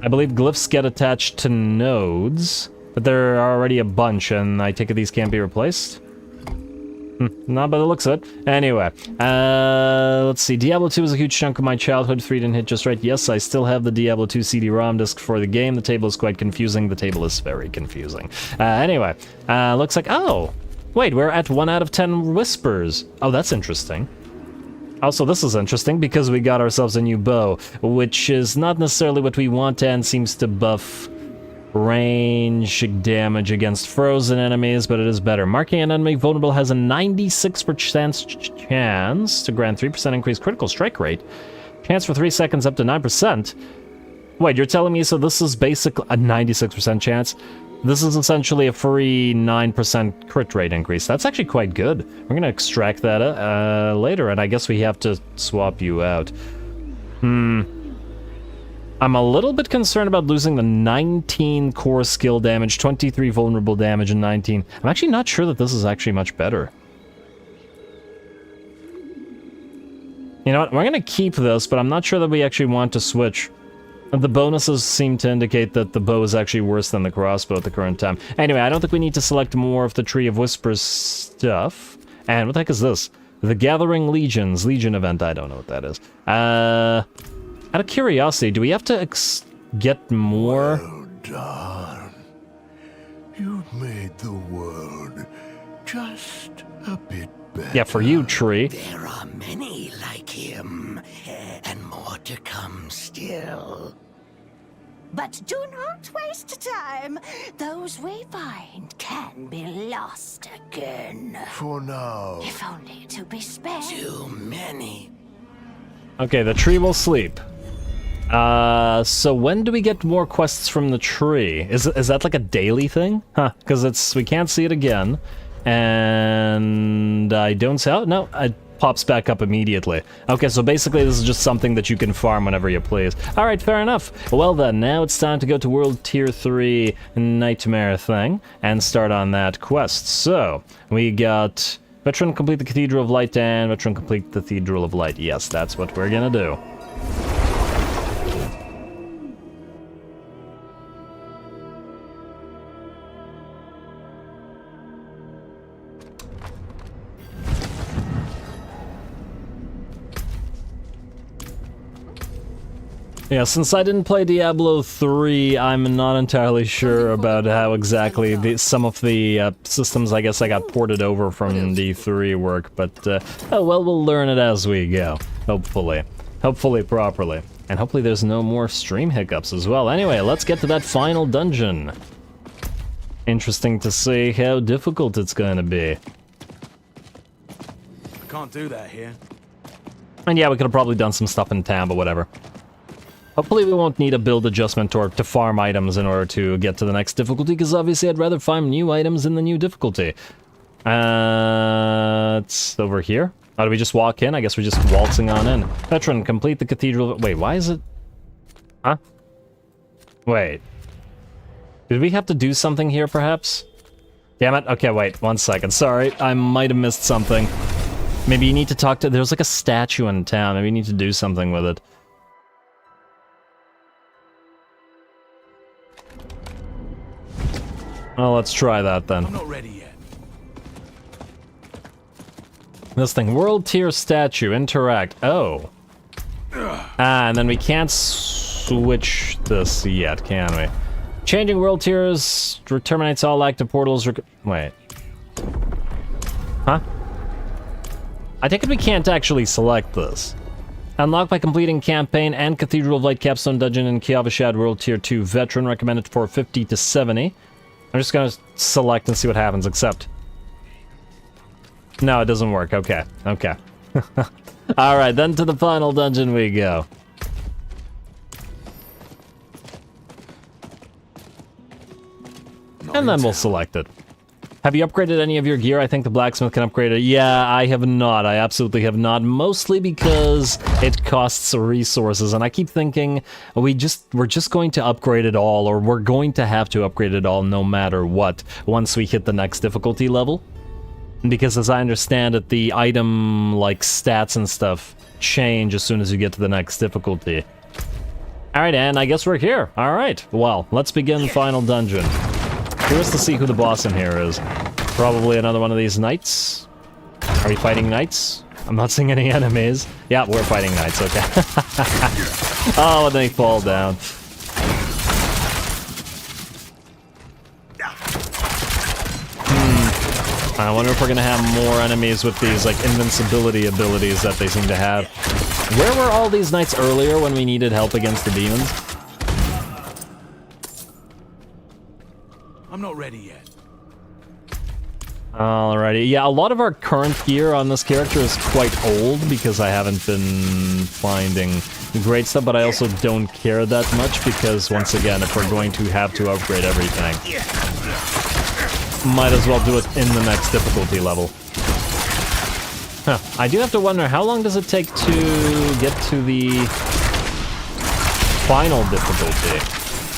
I believe glyphs get attached to nodes, but there are already a bunch, and I take it these can't be replaced? Not by the looks of it. Anyway, let's see. Diablo 2 was a huge chunk of my childhood. 3 didn't hit just right. Yes, I still have the Diablo 2 CD-ROM disc for the game. The table is quite confusing. The table is very confusing. Anyway, looks like... Oh! Wait, we're at 1 out of 10 whispers. Oh, that's interesting. Also, this is interesting because we got ourselves a new bow, which is not necessarily what we want and seems to buff range damage against frozen enemies, but it is better. Marking an enemy vulnerable has a 96% chance to grant 3% increased critical strike rate. Chance for 3 seconds up to 9%. Wait, you're telling me so this is basically a 96% chance? This is essentially a free 9% crit rate increase. That's actually quite good. We're going to extract that later, and I guess we have to swap you out. I'm a little bit concerned about losing the 19 core skill damage, 23 vulnerable damage, and 19. I'm actually not sure that this is actually much better. You know what? We're going to keep this, but I'm not sure that we actually want to switch. The bonuses seem to indicate that the bow is actually worse than the crossbow at the current time. Anyway, I don't think we need to select more of the Tree of Whispers stuff. And what the heck is this? The Gathering Legions. Legion event. I don't know what that is. Out of curiosity, do we have to get more? Well done. You made the world just a bit better. Yeah, for you, tree. There are many like him, and more to come still. But do not waste time. Those we find can be lost again. For now, If only to be spared. too many. Okay, the tree will sleep. So when do we get more quests from the tree? Is that like a daily thing? Huh, because we can't see it again. And I don't see, oh, no, it pops back up immediately. Okay, so basically this is just something that you can farm whenever you please. Alright, fair enough. Well then, now it's time to go to World Tier 3 Nightmare thing and start on that quest. So, we got Veteran complete the Cathedral of Light and Veteran complete the Cathedral of Light. Yes, that's what we're gonna do. Yeah, since I didn't play Diablo 3, I'm not entirely sure about how exactly some of the systems I guess I got ported over from D3 work, but oh well, we'll learn it as we go, hopefully. Hopefully properly. And hopefully there's no more stream hiccups as well. Anyway, let's get to that final dungeon. Interesting to see how difficult it's going to be. I can't do that here. And yeah, we could have probably done some stuff in town, but whatever. Hopefully we won't need a build adjustment or to farm items in order to get to the next difficulty, because obviously I'd rather farm new items in the new difficulty. It's over here. Oh, do we just walk in? I guess we're just waltzing on in. Veteran, complete the Cathedral... Wait, why is it... Huh? Wait. Did we have to do something here, perhaps? Damn it. Okay, wait. 1 second. Sorry, I might have missed something. Maybe you need to talk to... There's like a statue in town. Maybe you need to do something with it. Well, let's try that then. I'm not ready yet. This thing, world tier statue, interact. Oh. Ah, and then we can't switch this yet, can we? Changing world tiers terminates all active portals. Wait. Huh? I think we can't actually select this. Unlocked by completing campaign and Cathedral of Light capstone dungeon in Kiavashad World Tier 2 Veteran, recommended for 50 to 70. I'm just gonna select and see what happens, except... No, it doesn't work. Okay. Okay. Alright, then to the final dungeon we go. And then we'll select it. Have you upgraded any of your gear? I think the blacksmith can upgrade it. Yeah, I have not. I absolutely have not. Mostly because it costs resources, and I keep thinking we're just going to upgrade it all, or we're going to have to upgrade it all no matter what once we hit the next difficulty level. Because as I understand it, the item like stats and stuff change as soon as you get to the next difficulty. Alright, and I guess we're here. Alright, well, let's begin final dungeon. Curious to see who the boss in here is. Probably another one of these knights. Are we fighting knights? I'm not seeing any enemies. Yeah, we're fighting knights, okay. Oh, and they fall down. I wonder if we're gonna have more enemies with these, like, invincibility abilities that they seem to have. Where were all these knights earlier when we needed help against the demons? I'm not ready yet. Alrighty, yeah, a lot of our current gear on this character is quite old because I haven't been finding great stuff, but I also don't care that much because, once again, if we're going to have to upgrade everything, might as well do it in the next difficulty level. Huh, I do have to wonder, how long does it take to get to the final difficulty?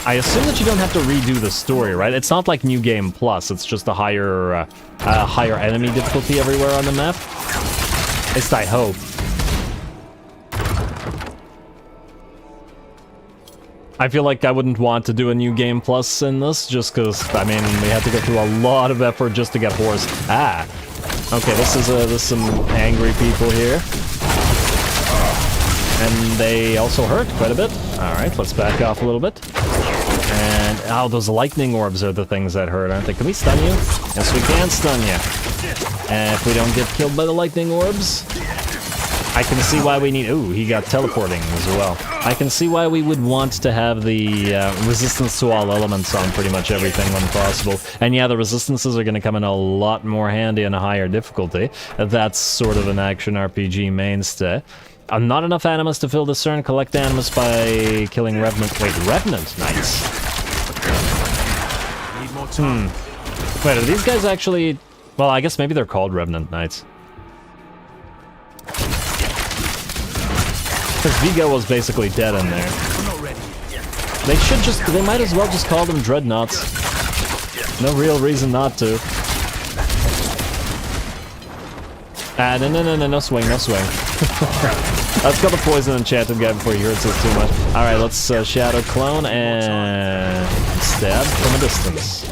I assume that you don't have to redo the story, right? It's not like New Game Plus, it's just a higher enemy difficulty everywhere on the map. At least I hope. I feel like I wouldn't want to do a New Game Plus in this, just because, I mean, we had to go through a lot of effort just to get horse. Ah! Okay, there's some angry people here. And they also hurt quite a bit. Alright, let's back off a little bit. And And, oh, those lightning orbs are the things that hurt, aren't they? Can we stun you? Yes, we can stun you. And if we don't get killed by the lightning orbs, I can see why we need... Ooh, he got teleporting as well. I can see why we would want to have the resistance to all elements on pretty much everything when possible. And yeah, the resistances are going to come in a lot more handy in a higher difficulty. That's sort of an action RPG mainstay. Not enough animus to fill the CERN. Collect animus by killing Revenant. Wait, Revenant? Nice. Need more time. Wait, are these guys actually... Well, I guess maybe they're called Revenant Knights. Because Vigo was basically dead in there. I'm not ready. They might as well just call them Dreadnoughts. No real reason not to. Ah, no swing, no swing. Let's kill the poison enchanted guy before he hurts us too much. Alright, let's Shadow Clone and stab from a distance.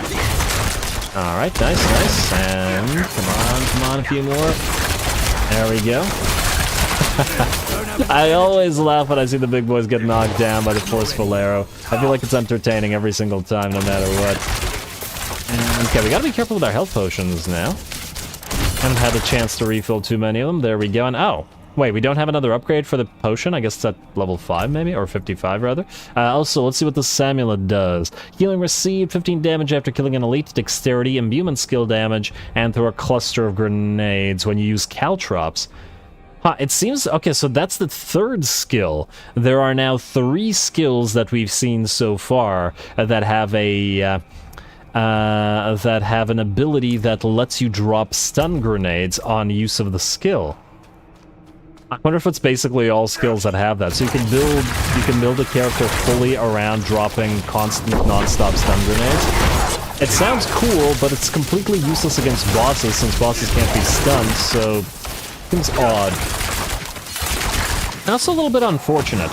Alright, nice. And come on, a few more. There we go. I always laugh when I see the big boys get knocked down by the forceful arrow. I feel like it's entertaining every single time, no matter what. Okay, we gotta be careful with our health potions now. Haven't had a chance to refill too many of them. There we go, and oh! Wait, we don't have another upgrade for the potion? I guess it's at level 5, maybe? Or 55, rather. Also, let's see what this amulet does. Healing received, 15 damage after killing an elite, dexterity, imbuement skill damage, and through a cluster of grenades when you use caltrops. Huh, it seems... Okay, so that's the third skill. There are now 3 skills that we've seen so far that have a... that have an ability that lets you drop stun grenades on use of the skill. I wonder if it's basically all skills that have that. So you can build a character fully around dropping constant non-stop stun grenades. It sounds cool, but it's completely useless against bosses since bosses can't be stunned, so seems odd. And also a little bit unfortunate.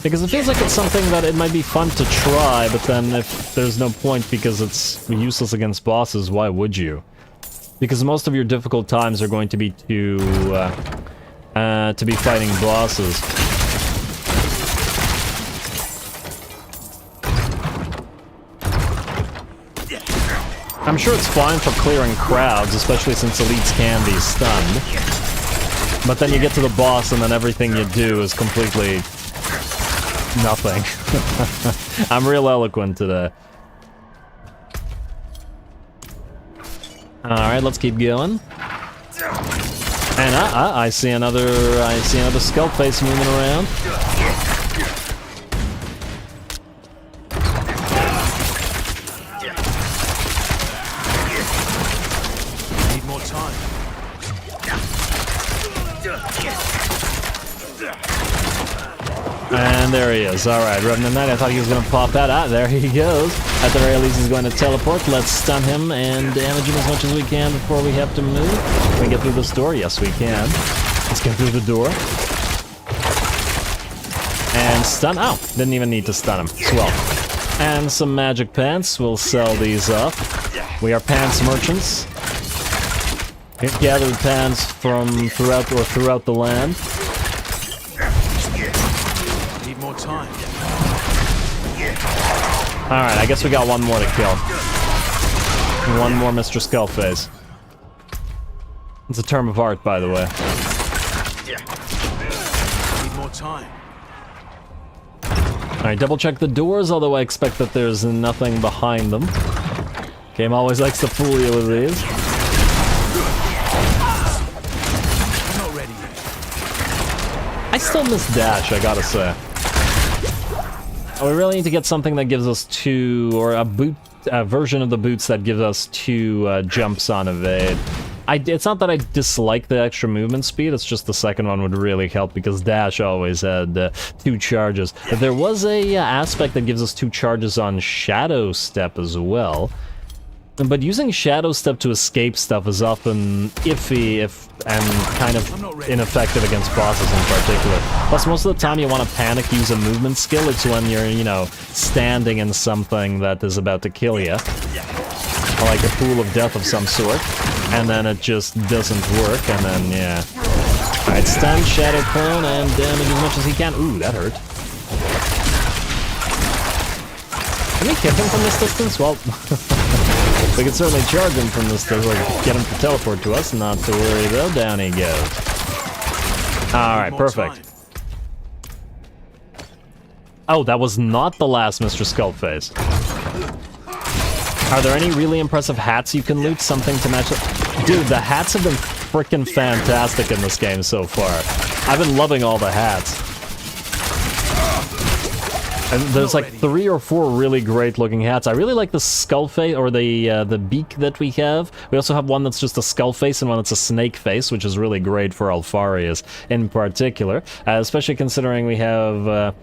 Because it feels like it's something that it might be fun to try, but then if there's no point because it's useless against bosses, why would you? Because most of your difficult times are going to be to be fighting bosses. I'm sure it's fine for clearing crowds, especially since elites can be stunned. But then you get to the boss and then everything you do is completely... nothing. I'm real eloquent today. Alright, let's keep going. And I see another skull face moving around. Need more time. And there he is. Alright, Revenant Knight, I thought he was going to pop out. Ah, there he goes. At the very least, he's going to teleport. Let's stun him and damage him as much as we can before we have to move. Can we get through this door? Yes, we can. Let's get through the door. And stun. Oh, didn't even need to stun him. Swell. And some magic pants. We'll sell these off. We are pants merchants. Gathered pants from throughout the land. Need more time. Alright, I guess we got one more to kill. One more Mr. Skullface. It's a term of art, by the way. Need more time. Alright, double check the doors, although I expect that there's nothing behind them. Game always likes to fool you with these. I'm not ready yet. I still miss dash, I gotta say. We really need to get something that gives us 2, or a version of the boots that gives us 2 jumps on evade. It's not that I dislike the extra movement speed, it's just the second one would really help because dash always had 2 charges. But there was a aspect that gives us 2 charges on Shadow Step as well. But using Shadow Step to escape stuff is often iffy and kind of ineffective against bosses in particular. Plus, most of the time you want to panic use a movement skill. It's when you're, you know, standing in something that is about to kill you. Like a pool of death of some sort. And then it just doesn't work, and then, yeah. Alright, stun, Shadow Clone, and damage as much as he can. Ooh, that hurt. Can we hit him from this distance? Well, we can certainly charge him from this distance, or get him to teleport to us. Not to worry though, down he goes. Alright, More perfect. time. Oh, that was not the last Mr. Skullface. Are there any really impressive hats you can loot? Something to match it? Dude, the hats have been freaking fantastic in this game so far. I've been loving all the hats. And there's like 3 or 4 really great looking hats. I really like the skull face, or the beak that we have. We also have one that's just a skull face and one that's a snake face, which is really great for Alfarius in particular. Especially considering we have...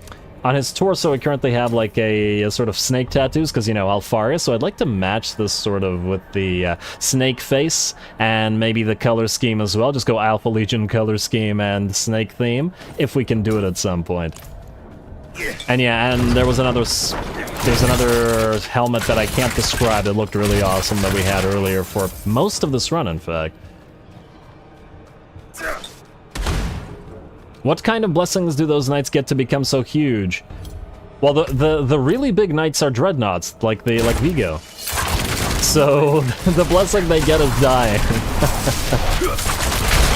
on his torso, we currently have like a sort of snake tattoos, because, you know, Alfarius, so I'd like to match this sort of with the snake face, and maybe the color scheme as well. Just go Alpha Legion color scheme and snake theme, if we can do it at some point. And yeah, and there's another helmet that I can't describe that looked really awesome that we had earlier for most of this run, in fact. What kind of blessings do those knights get to become so huge? Well, the really big knights are dreadnoughts, like Vigo. So the blessing they get is dying.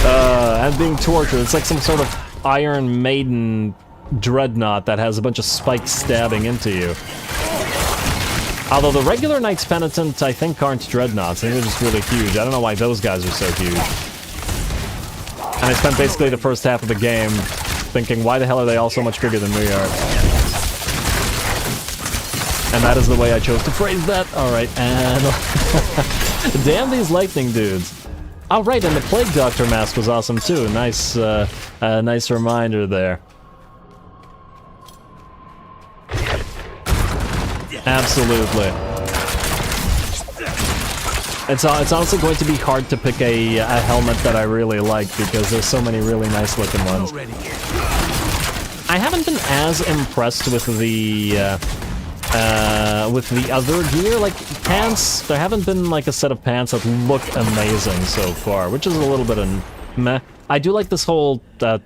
And being tortured. It's like some sort of Iron Maiden dreadnought that has a bunch of spikes stabbing into you. Although the regular Knights Penitent, I think, aren't dreadnoughts. I think they're just really huge. I don't know why those guys are so huge. And I spent basically the first half of the game thinking, why the hell are they all so much bigger than we are? And that is the way I chose to phrase that. Alright, and... damn these lightning dudes. Oh, right, and the Plague Doctor mask was awesome too. Nice, nice reminder there. Absolutely. It's honestly going to be hard to pick a helmet that I really like, because there's so many really nice looking ones. I haven't been as impressed with the other gear. Like, pants, there haven't been like a set of pants that look amazing so far, which is a little bit of meh. I do like this whole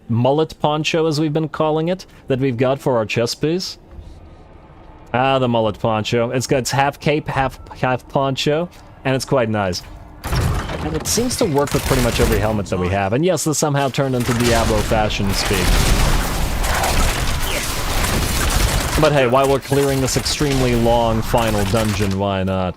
mullet poncho, as we've been calling it, that we've got for our chest piece. Ah, the mullet poncho. It's half cape, half poncho, and it's quite nice. And it seems to work with pretty much every helmet that we have. And yes, this somehow turned into Diablo fashion speak. But hey, while we're clearing this extremely long final dungeon, why not?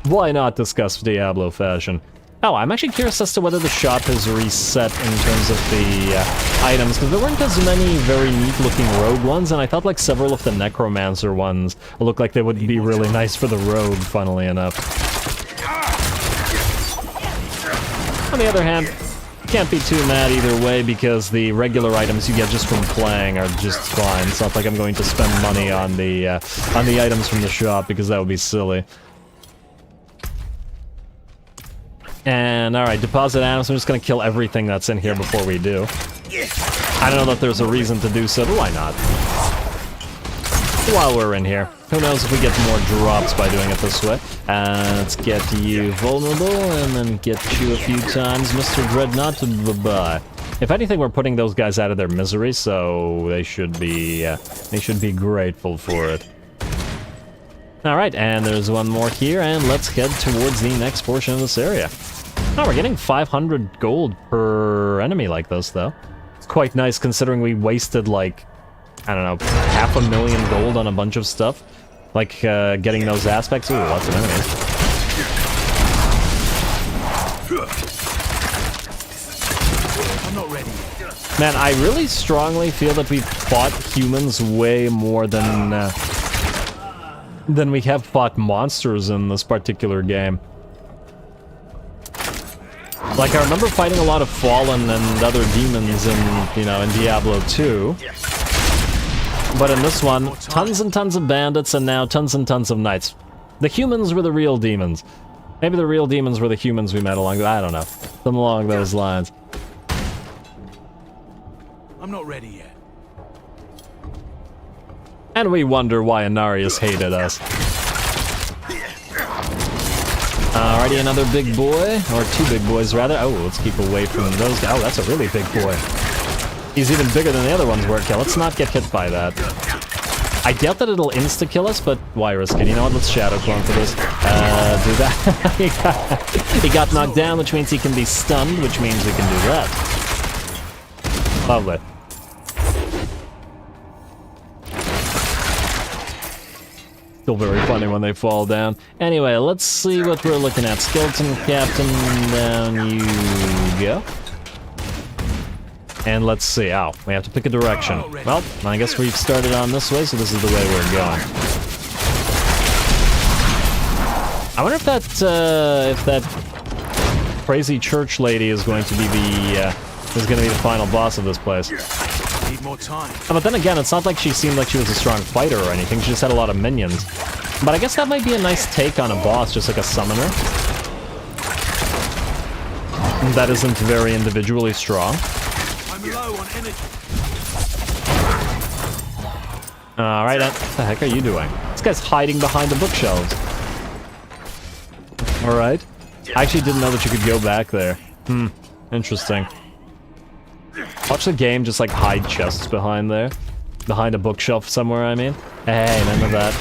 Why not discuss Diablo fashion? Oh, I'm actually curious as to whether the shop has reset in terms of the items, because there weren't as many very neat-looking rogue ones, and I thought like several of the necromancer ones looked like they would be really nice for the rogue, funnily enough. On the other hand, can't be too mad either way, because the regular items you get just from playing are just fine. It's not like I'm going to spend money on the items from the shop, because that would be silly. And alright, deposit atoms. I'm just gonna kill everything that's in here before we do. I don't know that there's a reason to do so, but why not? While we're in here. Who knows if we get more drops by doing it this way. Let's get you vulnerable, and then get you a few times, Mr. Dreadnought, bye-bye. If anything, we're putting those guys out of their misery, so they should be grateful for it. Alright, and there's one more here, and let's head towards the next portion of this area. Oh, we're getting 500 gold per enemy like this, though. It's quite nice considering we wasted, like, I don't know, 500,000 gold on a bunch of stuff. Like, getting those aspects. Ooh, lots of enemies. I'm not ready. Man, I really strongly feel that we've fought humans way more than we have fought monsters in this particular game. Like, I remember fighting a lot of Fallen and other demons in, you know, in Diablo 2. But in this one, tons and tons of bandits, and now tons and tons of knights. The humans were the real demons. Maybe the real demons were the humans we met along the... I don't know. Something along those lines. I'm not ready yet. And we wonder why Anarius hated us. Alrighty, another big boy. Or 2 big boys, rather. Oh, let's keep away from those guys. Oh, that's a really big boy. He's even bigger than the other ones were. Okay, let's not get hit by that. I doubt that it'll insta-kill us, but why risk it? You know what, let's Shadow Clone for this. Do that. He got knocked down, which means he can be stunned, which means we can do that. Lovely. Still very funny when they fall down. Anyway, let's see what we're looking at. Skeleton Captain, down you go. And let's see. Ow, we have to pick a direction. Well, I guess we've started on this way, so this is the way we're going. I wonder if that crazy church lady is going to be the final boss of this place. Need more time. But then again, it's not like she seemed like she was a strong fighter or anything. She just had a lot of minions. But I guess that might be a nice take on a boss, just like a summoner. That isn't very individually strong. I'm low on energy. Alright, what the heck are you doing? This guy's hiding behind the bookshelves. Alright. I actually didn't know that you could go back there. Interesting. Watch the game just like hide chests behind there. Behind a bookshelf somewhere, I mean. Hey, none of that.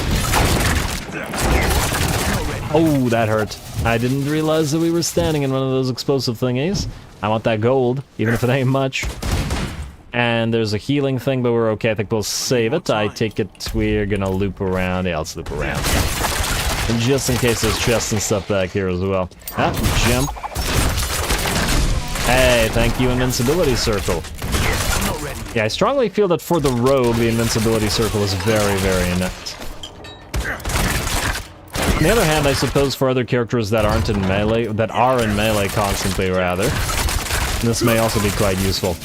Oh, that hurt. I didn't realize that we were standing in one of those explosive thingies. I want that gold, even if it ain't much. And there's a healing thing, but we're okay. I think we'll save it. I take it we're gonna loop around. Yeah, let's loop around. And just in case there's chests and stuff back here as well. Ah, jump. Hey, thank you, invincibility circle. Yeah, I strongly feel that for the rogue, the invincibility circle is very, very nice. On the other hand, I suppose for other characters that aren't in melee, that are in melee constantly, rather, this may also be quite useful.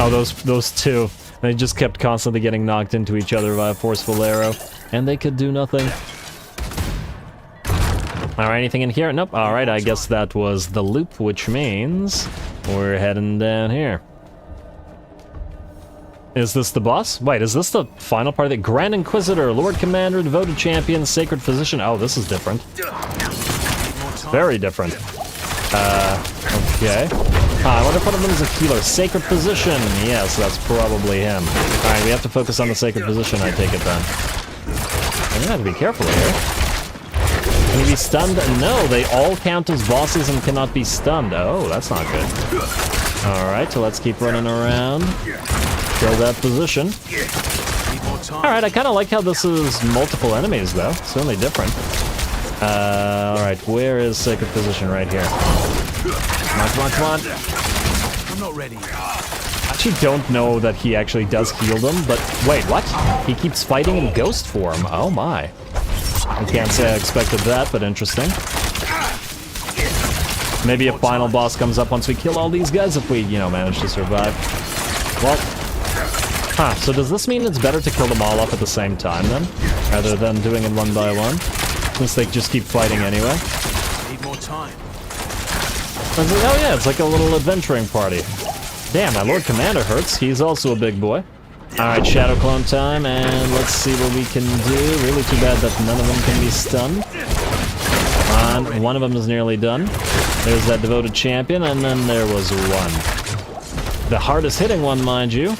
Oh, those two. They just kept constantly getting knocked into each other by a forceful arrow, and they could do nothing. Alright, anything in here? Nope. Alright, I guess that was the loop, which means we're heading down here. Is this the boss? Wait, is this the final part of the Grand Inquisitor, Lord Commander, Devoted Champion, Sacred Physician? Oh, this is different. Very different. Okay. I wonder if one of them is a healer. Sacred Physician! Yes, that's probably him. Alright, we have to focus on the Sacred Physician, I take it then. I'm gonna have to be careful here. Can he be stunned? No, they all count as bosses and cannot be stunned. Oh, that's not good. Alright, so let's keep running around. Kill that position. Alright, I kind of like how this is multiple enemies, though. It's certainly different. Alright, where is Sacred Position? Right here. Come on, come on, come on. I'm not ready. I actually don't know that he actually does heal them, but wait, what? He keeps fighting in ghost form. Oh my. I can't say I expected that, but interesting. Maybe a final boss comes up once we kill all these guys if we, you know, manage to survive. Well, so does this mean it's better to kill them all off at the same time then? Rather than doing it one by one? Since they just keep fighting anyway? Need more time. Oh yeah, it's like a little adventuring party. Damn, my Lord Commander hurts. He's also a big boy. Alright, Shadow Clone time, and let's see what we can do. Really too bad that none of them can be stunned. Come on, one of them is nearly done. There's that Devoted Champion, and then there was one. The hardest hitting one, mind you.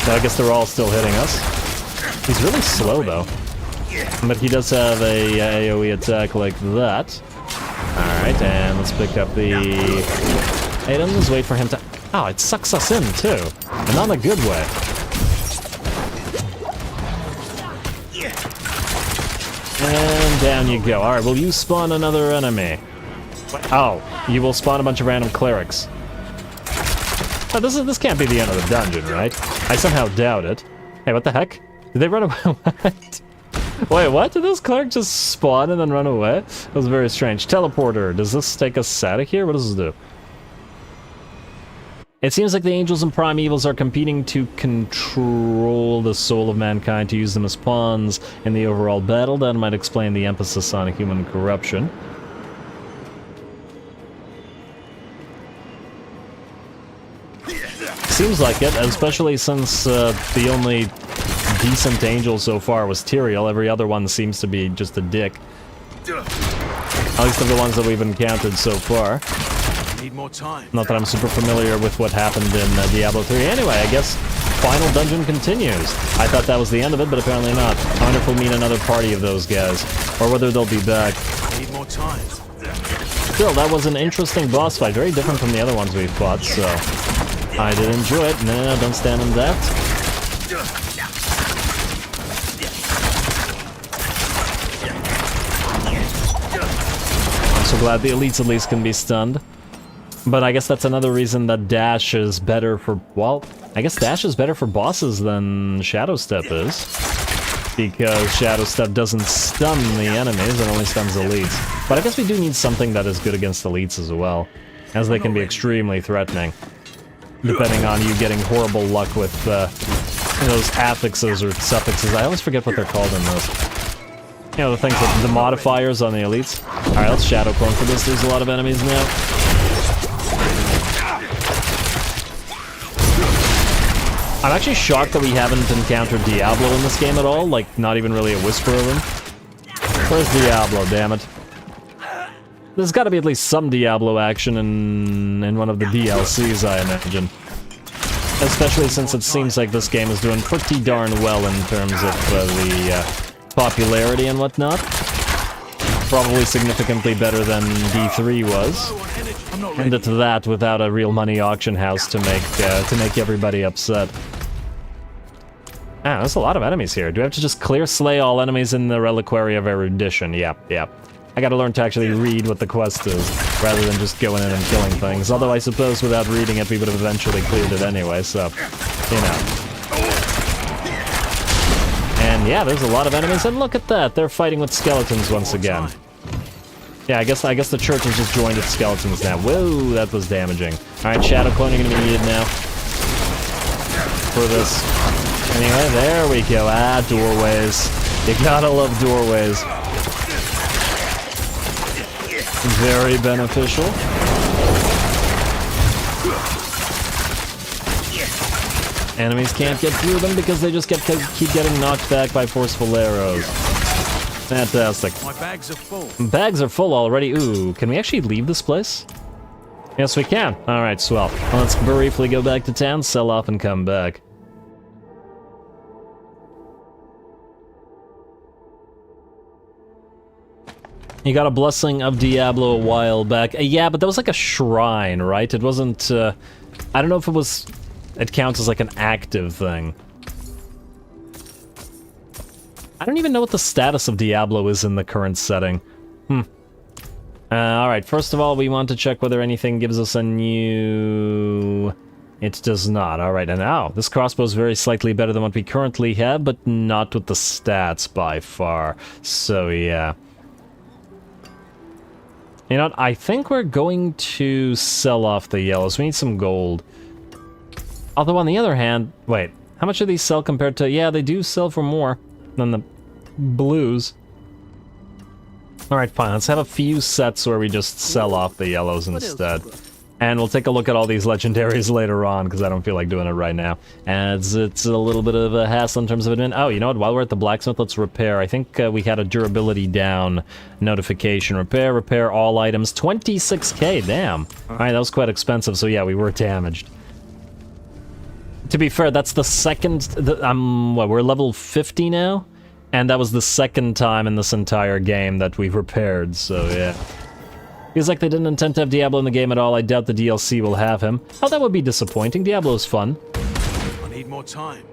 I guess they're all still hitting us. He's really slow, though. But he does have a AoE attack like that. Alright, and let's pick up the items. Wait for him to... Oh, it sucks us in, too. And not in a good way. And down you go. Alright, will you spawn another enemy? Oh, you will spawn a bunch of random clerics. Oh, this can't be the end of the dungeon, right? I somehow doubt it. Hey, what the heck? Did they run away? What? Wait, what? Did this cleric just spawn and then run away? That was very strange. Teleporter. Does this take us out of here? What does this do? It seems like the angels and primevals are competing to control the soul of mankind to use them as pawns in the overall battle. That might explain the emphasis on human corruption. Seems like it, especially since the only decent angel so far was Tyrael. Every other one seems to be just a dick. At least of the ones that we've encountered so far. Need more time. Not that I'm super familiar with what happened in Diablo 3. Anyway, I guess final dungeon continues. I thought that was the end of it, but apparently not. I wonder if we'll meet another party of those guys, or whether they'll be back. Need more time. Still, that was an interesting boss fight, very different from the other ones we've fought, so I did enjoy it. No, don't stand in that. I'm so glad the elites at least can be stunned. But I guess that's another reason that dash is better for, well, I guess dash is better for bosses than Shadow Step is. Because Shadow Step doesn't stun the enemies, it only stuns elites. But I guess we do need something that is good against elites as well, as they can be extremely threatening. Depending on you getting horrible luck with those affixes or suffixes. I always forget what they're called in those. You know, the things that, the modifiers on the elites. Alright, let's Shadow Clone for this, there's a lot of enemies now. I'm actually shocked that we haven't encountered Diablo in this game at all, like, not even really a whisper of him. Where's Diablo, damn it? There's gotta be at least some Diablo action in one of the DLCs, I imagine. Especially since it seems like this game is doing pretty darn well in terms of the popularity and whatnot. Probably significantly better than D3 was. And it's that without a real money auction house to make everybody upset. Ah, there's a lot of enemies here. Do I have to just clear slay all enemies in the Reliquary of Erudition? Yep. I gotta learn to actually read what the quest is, rather than just going in and killing things. Although I suppose without reading it, we would have eventually cleared it anyway, so, you know. And yeah, there's a lot of enemies, and look at that, they're fighting with skeletons once again. Yeah, I guess the church has just joined its skeletons now. Whoa, that was damaging. Alright, Shadow Cloning gonna be needed now. For this. Anyway, there we go. Ah, doorways. You gotta love doorways. Very beneficial. Enemies can't get through them because they just keep getting knocked back by forceful arrows. Fantastic. My bags are full. Bags are full already. Ooh, can we actually leave this place? Yes, we can. Alright, swell. Well, let's briefly go back to town, sell off, and come back. You got a Blessing of Diablo a while back. Yeah, but that was like a shrine, right? It wasn't, I don't know if it was... It counts as like an active thing. I don't even know what the status of Diablo is in the current setting. Alright, first of all, we want to check whether anything gives us a new... It does not. Alright, and now, this crossbow is very slightly better than what we currently have, but not with the stats by far. So, yeah. You know what, I think we're going to sell off the yellows. We need some gold. Although, on the other hand... Wait, how much do these sell compared to... Yeah, they do sell for more than the blues. Alright, fine. Let's have a few sets where we just sell off the yellows instead. And we'll take a look at all these legendaries later on, because I don't feel like doing it right now. And it's a little bit of a hassle in terms of admin. Oh, you know what? While we're at the blacksmith, let's repair. I think we had a durability down notification. Repair all items. 26k, damn. Alright, that was quite expensive, so yeah, we were damaged. To be fair, that's the second... what, we're level 50 now? And that was the second time in this entire game that we've repaired, so yeah. Feels like they didn't intend to have Diablo in the game at all. I doubt the DLC will have him. Oh, that would be disappointing. Diablo's fun. I need more time.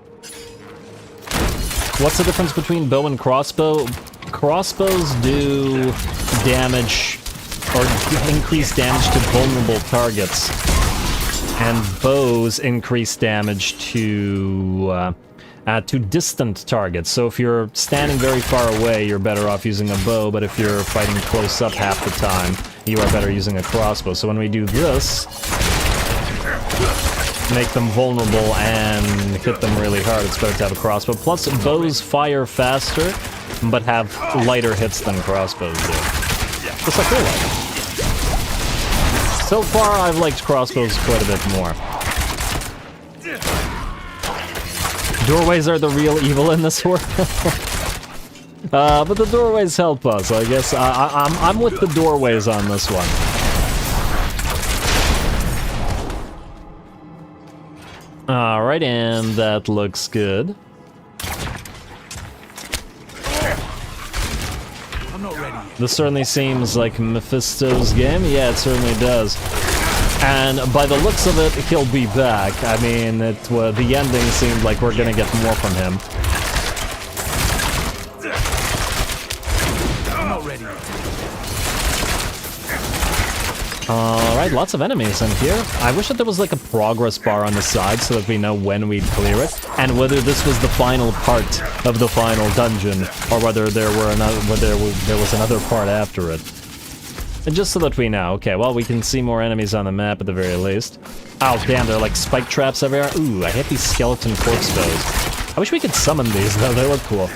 What's the difference between bow and crossbow? Crossbows do damage, or increase damage to vulnerable targets. And bows increase damage to distant targets. So if you're standing very far away, you're better off using a bow, but if you're fighting close up half the time, you are better using a crossbow. So when we do this, make them vulnerable and hit them really hard, it's better to have a crossbow. Plus, bows fire faster, but have lighter hits than crossbows do. Just like real life. So far, I've liked crossbows quite a bit more. Doorways are the real evil in this world. But the doorways help us, I guess. I'm with the doorways on this one. Alright, and that looks good. I'm not ready yet. This certainly seems like Mephisto's game. Yeah, it certainly does. And by the looks of it, he'll be back. I mean, the ending seemed like we're gonna get more from him. I'm not ready yet. Alright, lots of enemies in here. I wish that there was like a progress bar on the side so that we know when we'd clear it, and whether this was the final part of the final dungeon, or whether there was another part after it. And just so that we know. Okay, well, we can see more enemies on the map at the very least. Oh, damn, there are like spike traps everywhere. Ooh, I hate these skeleton corpse bows. I wish we could summon these, though. They look cool.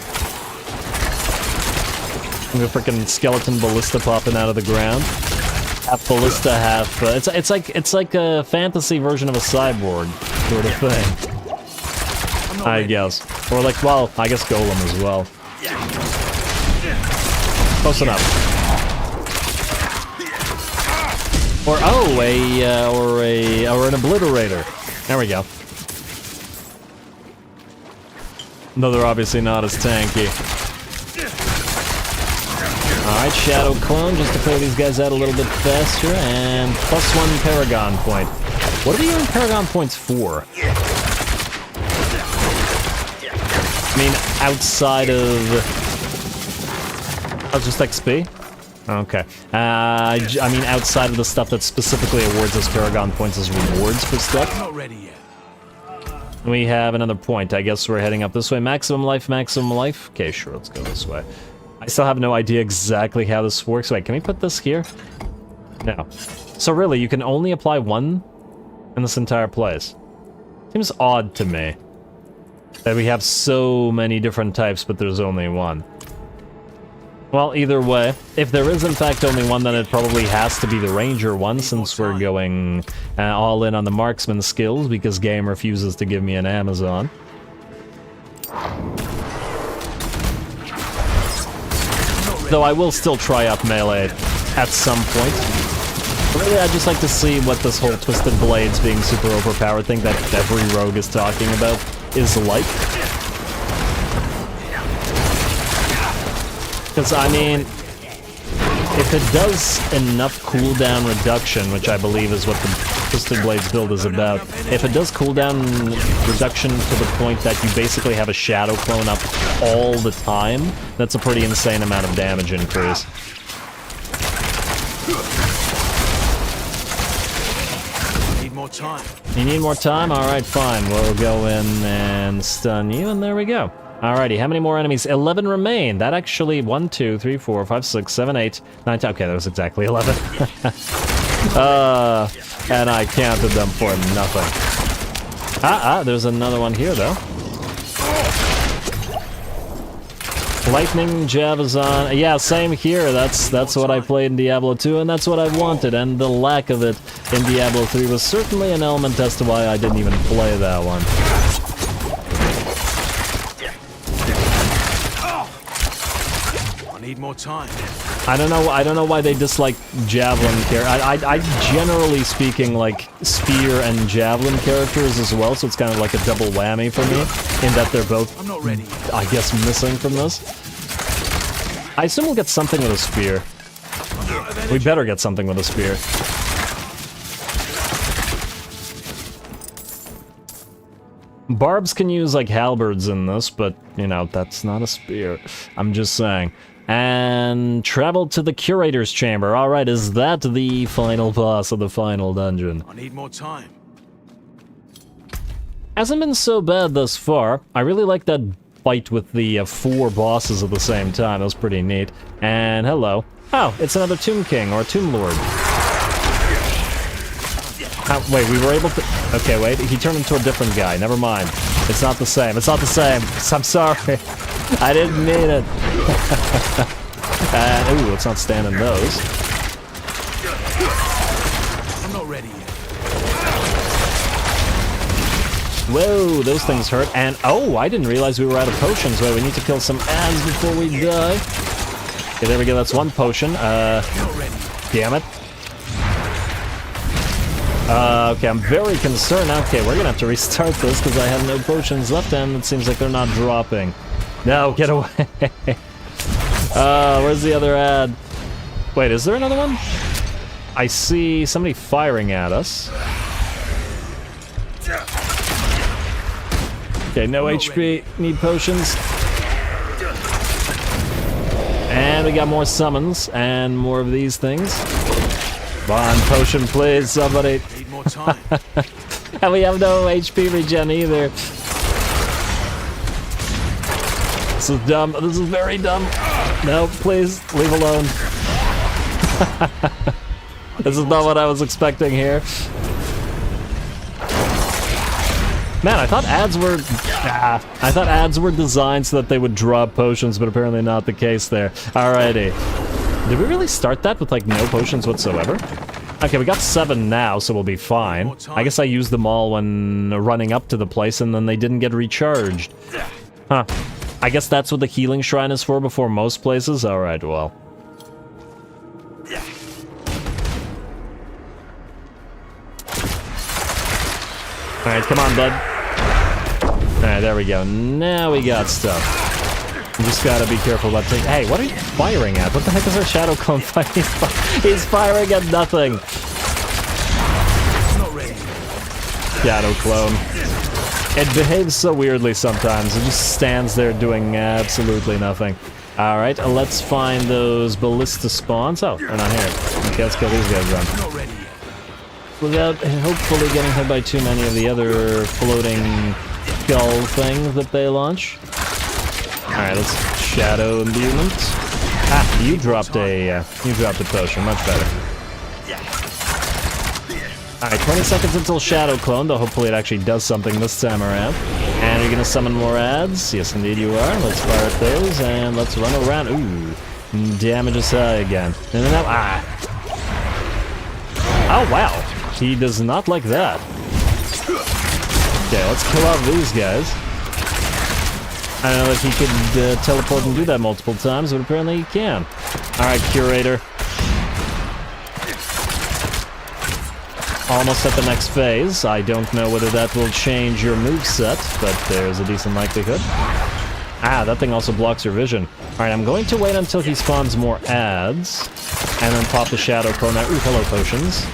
The freaking skeleton ballista popping out of the ground. Half ballista, half... it's like a fantasy version of a cyborg sort of thing. I guess. Or like, well, I guess Golem as well. Close enough. Or, oh, or an obliterator. There we go. Though they're obviously not as tanky. Alright, Shadow Clone, just to clear these guys out a little bit faster, and +1 Paragon Point. What are we using Paragon Points for? I mean, outside of... Oh, just XP? Okay. I mean, outside of the stuff that specifically awards us Paragon Points as rewards for stuff. I'm not ready yet. We have another point. I guess we're heading up this way. Maximum life, maximum life. Okay, sure, let's go this way. I still have no idea exactly how this works. Wait, can we put this here? No. So really, you can only apply one in this entire place. Seems odd to me that we have so many different types, but there's only one. Well, either way, if there is in fact only one, then it probably has to be the ranger one, since we're going all in on the marksman skills, because game refuses to give me an Amazon. Though I will still try up melee at some point. Really, I'd just like to see what this whole Twisted Blades being super overpowered thing that every rogue is talking about is like. Because, I mean, if it does enough cooldown reduction, which I believe is what the Twisted Blades build is about, if it does cooldown reduction to the point that you basically have a Shadow Clone up all the time, that's a pretty insane amount of damage increase. Need more time. You need more time? Alright, fine. We'll go in and stun you, and there we go. Alrighty, how many more enemies? 11 remain. That actually, 1, 2, 3, 4, 5, 6, 7, 8, 9, 10. Okay, that was exactly 11. And I counted them for nothing. There's another one here, though. Lightning Javazon. Yeah, same here. That's what I played in Diablo 2, and that's what I wanted. And the lack of it in Diablo 3 was certainly an element as to why I didn't even play that one. Need more time. I don't know why they dislike javelin I generally speaking like spear and javelin characters as well, so it's kind of like a double whammy for me in that they're both, I'm not ready. I guess, missing from this. I assume we'll get something with a spear. We better get something with a spear. Barbs can use like halberds in this, but you know, that's not a spear. I'm just saying. And travel to the Curator's Chamber. Alright, is that the final boss of the final dungeon? I need more time. Hasn't been so bad thus far. I really like that fight with the 4 bosses at the same time. That was pretty neat. And hello. Oh, it's another Tomb King or Tomb Lord. Wait, we were able to... Okay, wait, he turned into a different guy. Never mind. It's not the same. It's not the same. I'm sorry. I didn't mean it. Ooh, let's not stand in those. I'm not ready yet. Whoa, those things hurt. And, oh, I didn't realize we were out of potions. Wait, we need to kill some ads before we die. Okay, there we go. That's 1 potion. Damn it. Okay, I'm very concerned. Okay, we're gonna have to restart this because I have no potions left and it seems like they're not dropping. No, get away. Where's the other ad? Wait, is there another one? I see somebody firing at us. Okay, no HP. Need potions. And we got more summons and more of these things. Come on, potion, please, somebody. Need more time. And we have no HP regen either. This is dumb. This is very dumb. No, please, leave alone. This is not what I was expecting here. Man, I thought ads were designed so that they would drop potions, but apparently not the case there. Alrighty. Did we really start that with, like, no potions whatsoever? Okay, we got 7 now, so we'll be fine. I guess I used them all when running up to the place, and then they didn't get recharged. Huh. I guess that's what the healing shrine is for before most places? Alright, well. Alright, come on, bud. Alright, there we go. Now we got stuff. You just gotta be careful about taking... Hey, what are you firing at? What the heck is our shadow clone fighting? He's firing at nothing. Not ready. Shadow clone. It behaves so weirdly sometimes. It just stands there doing absolutely nothing. Alright, let's find those ballista spawns. Oh, they're not here. Okay, let's kill these guys then. Not ready yet. Without hopefully getting hit by too many of the other floating skull things that they launch. Alright, let's shadow imbuement. Ah, you dropped a potion, much better. Alright, 20 seconds until shadow clone, though hopefully it actually does something this time around. And you're gonna summon more ads? Yes, indeed you are. Let's fire at those, and let's run around. Ooh, damage is high again. And then oh, wow. He does not like that. Okay, let's kill off these guys. I don't know if he could teleport and do that multiple times, but apparently he can. Alright, Curator. Almost at the next phase. I don't know whether that will change your moveset, but there's a decent likelihood. Ah, that thing also blocks your vision. Alright, I'm going to wait until he spawns more ads, and then pop the shadow clone out. Ooh, hello, potions.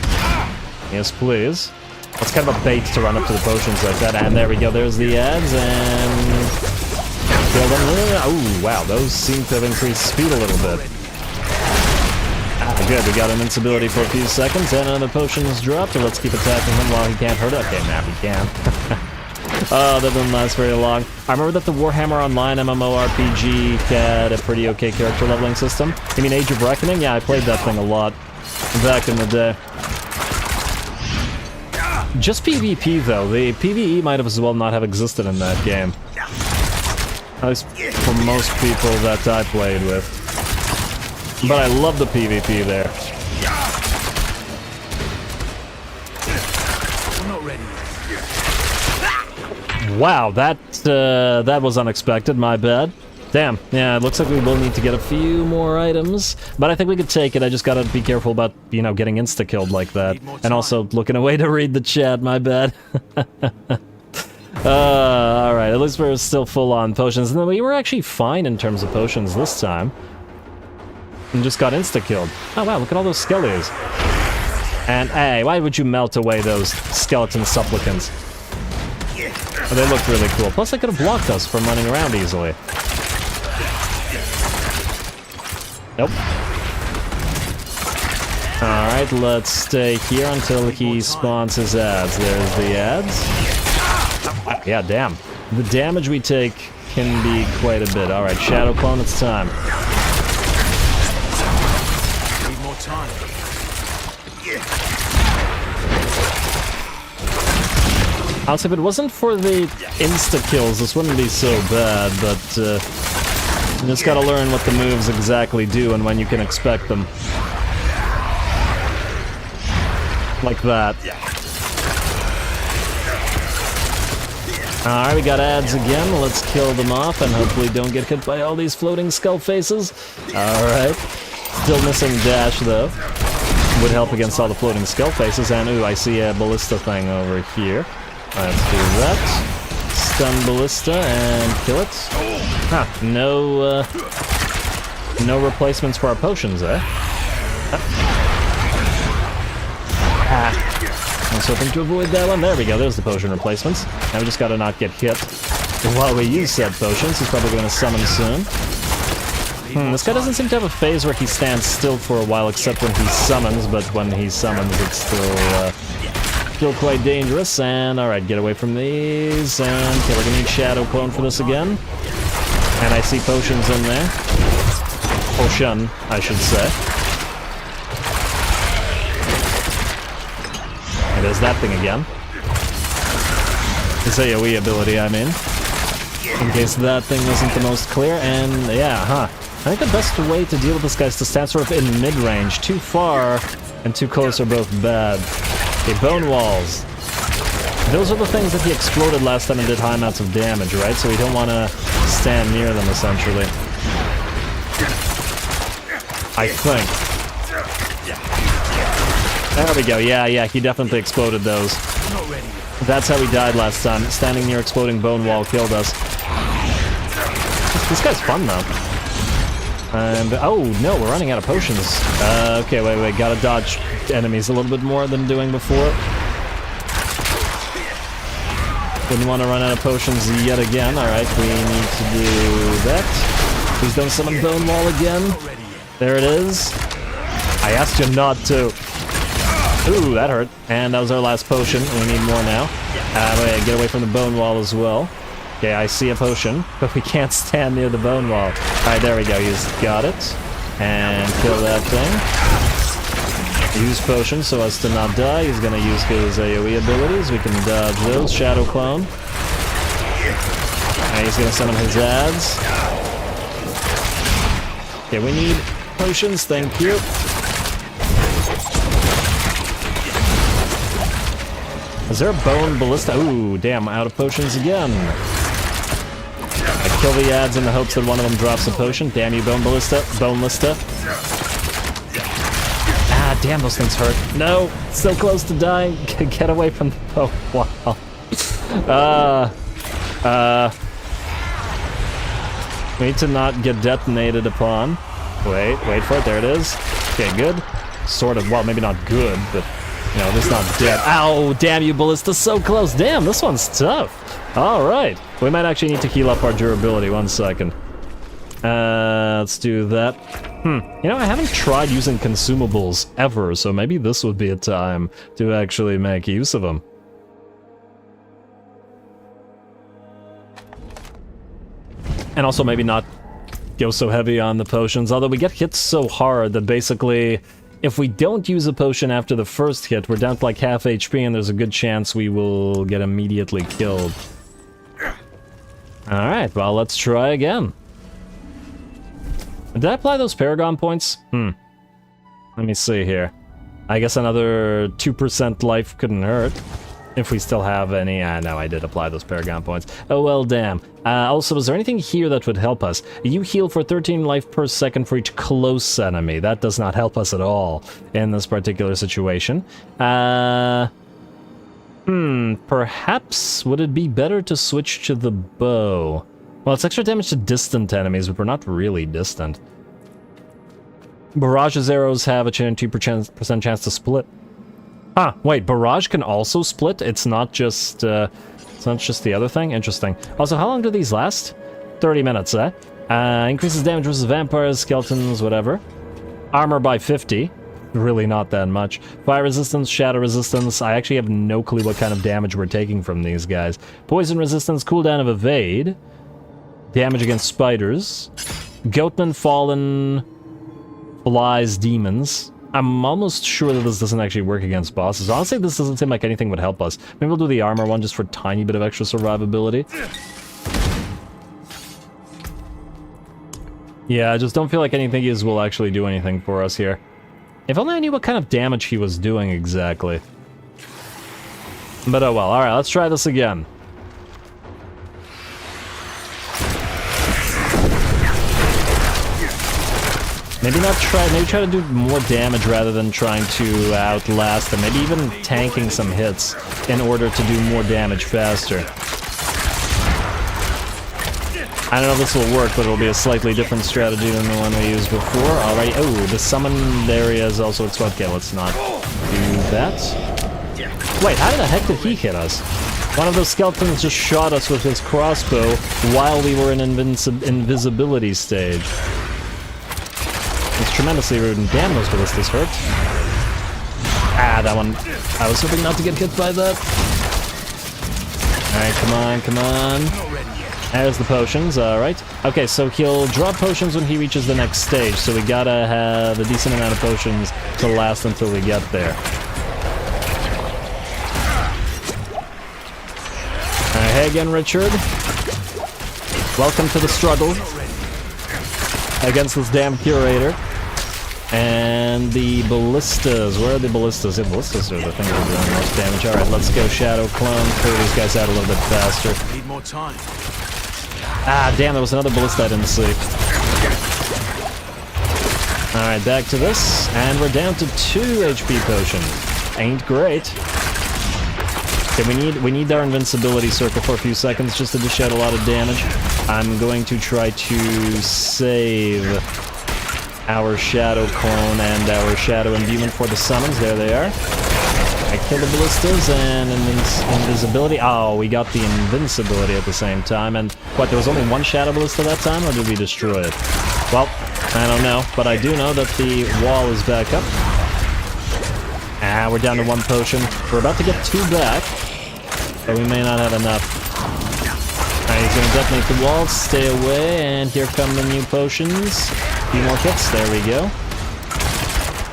Yes, please. That's kind of a bait to run up to the potions like that. And there we go. There's the ads, and kill them. Oh, wow. Those seem to have increased speed a little bit. Ah, good. We got invincibility for a few seconds, and another potion is dropped. And let's keep attacking him while he can't hurt us. Okay, now he can. Oh, that didn't last very long. I remember that the Warhammer Online MMORPG had a pretty okay character leveling system. You mean Age of Reckoning? Yeah, I played that thing a lot back in the day. Just PvP though, the PvE might as well not have existed in that game. At least for most people that I played with. But I love the PvP there. I'm not ready yet. Wow, that was unexpected, my bad. Damn, yeah, it looks like we will need to get a few more items, but I think we could take it. I just gotta be careful about, you know, getting insta-killed like that. And also looking away to read the chat, my bad. Alright, at least we're still full on potions. And then we were actually fine in terms of potions this time. And just got insta-killed. Oh wow, look at all those skellies. And hey, why would you melt away those skeleton supplicants? Oh, they look really cool. Plus they could have blocked us from running around easily. Nope. Alright, let's stay here until he spawns his ads. There's the ads. Yeah, damn. The damage we take can be quite a bit. Alright, Shadow Clone, it's time. Need more time. Honestly, if it wasn't for the insta-kills, this wouldn't be so bad, but you just gotta learn what the moves exactly do and when you can expect them. Like that. Alright, we got ads again. Let's kill them off and hopefully don't get hit by all these floating skull faces. Alright. Still missing dash, though. would help against all the floating skull faces. And ooh, I see a ballista thing over here. Let's do that. Stun ballista and kill it. Huh, no replacements for our potions, eh? I was hoping to avoid that one. There we go, there's the potion replacements. Now we just gotta not get hit while we use said potions. He's probably gonna summon soon. This guy doesn't seem to have a phase where he stands still for a while, except when he summons, but when he summons it's still quite dangerous. And alright, get away from these. And okay, we're gonna need Shadow Clone for this again. And I see potions in there. Potion, I should say. And there's that thing again. His AoE ability, I mean. In case that thing wasn't the most clear. And yeah, I think the best way to deal with this guy is to stand sort of in mid-range. Too far and too close are both bad. Okay, bone walls. Those are the things that he exploded last time and did high amounts of damage, right? So we don't want to stand near them, essentially. I think. There we go. Yeah, he definitely exploded those. That's how he died last time. Standing near exploding bone wall killed us. This guy's fun, though. And, oh, no, we're running out of potions. Okay, wait, gotta dodge enemies a little bit more than doing before. Wouldn't want to run out of potions yet again. Alright, we need to do that. Please don't summon bone wall again. There it is. I asked you not to. Ooh, that hurt. And that was our last potion. We need more now. Wait, get away from the bone wall as well. Okay, I see a potion, but we can't stand near the bone wall. Alright, there we go. He's got it. And kill that thing. Use potion so as to not die. He's gonna use his AoE abilities. We can dodge those. Shadow Clone. And he's gonna summon his ads. Okay, we need potions, thank you. Is there a bone ballista? Ooh, damn, out of potions again. I kill the ads in the hopes that one of them drops a potion. Damn you, bone ballista. Bone lista. Ah, damn, those things hurt. No, so close to dying. Get away from the... Oh, wow. We need to not get detonated upon. Wait for it. There it is. Okay, good. Sort of. Well, maybe not good, but... You know, this not dead. Ow, damn you, ballista, so close. Damn, this one's tough. Alright. We might actually need to heal up our durability. 1 second. Let's do that. You know, I haven't tried using consumables ever, so maybe this would be a time to actually make use of them. And also maybe not go so heavy on the potions, although we get hit so hard that basically... If we don't use a potion after the first hit, we're down to like half HP and there's a good chance we will get immediately killed. Alright, well, let's try again. Did I apply those Paragon points? Let me see here. I guess another 2% life couldn't hurt. If we still have any. No, I did apply those Paragon points. Oh, well, damn. Also, is there anything here that would help us? You heal for 13 life per second for each close enemy. That does not help us at all in this particular situation. Perhaps would it be better to switch to the bow? Well, it's extra damage to distant enemies, but we're not really distant. Barrage's arrows have a 2% chance to split. Huh, wait, barrage can also split? It's not just the other thing? Interesting. Also, how long do these last? 30 minutes, eh? Increases damage versus vampires, skeletons, whatever. Armor by 50. Really not that much. Fire resistance, shadow resistance. I actually have no clue what kind of damage we're taking from these guys. Poison resistance, cooldown of evade. Damage against spiders. Goatman, fallen, flies, demons. I'm almost sure that this doesn't actually work against bosses. Honestly, this doesn't seem like anything would help us. Maybe we'll do the armor one just for a tiny bit of extra survivability. Yeah, I just don't feel like anything will actually do anything for us here. If only I knew what kind of damage he was doing exactly. But oh well, alright, let's try this again. Maybe try to do more damage rather than trying to outlast them. Maybe even tanking some hits in order to do more damage faster. I don't know if this will work, but it'll be a slightly different strategy than the one we used before. Alright, oh, the summoned area is also exploded. Okay, let's not do that. Wait, how the heck did he hit us? One of those skeletons just shot us with his crossbow while we were in invisibility stage. It's tremendously rude, and damn, those ballistas hurt. Ah, that one. I was hoping not to get hit by that. Alright, come on, come on. There's the potions, alright. Okay, so he'll drop potions when he reaches the next stage, so we gotta have a decent amount of potions to last until we get there. Alright, hey again, Richard. Welcome to the struggle against this damn curator. And the ballistas, where are the ballistas? Yeah, ballistas are the things that are doing the most damage. Alright, let's go Shadow Clone, clear these guys out a little bit faster. Need more time. Ah, damn, there was another ballista I didn't see. Alright, back to this, and we're down to 2 HP potions. Ain't great. Okay, we need our invincibility circle for a few seconds just to dish out a lot of damage. I'm going to try to save our Shadow Clone and our Shadow Imbuement for the summons. There they are. I kill the ballistas and invisibility. Oh, we got the invincibility at the same time. And what, there was only one Shadow Ballista that time, or did we destroy it? Well, I don't know, but I do know that the wall is back up. Ah, we're down to 1 potion. We're about to get 2 back, but we may not have enough. Alright, he's gonna detonate the wall, stay away, and here come the new potions. A few more hits, there we go.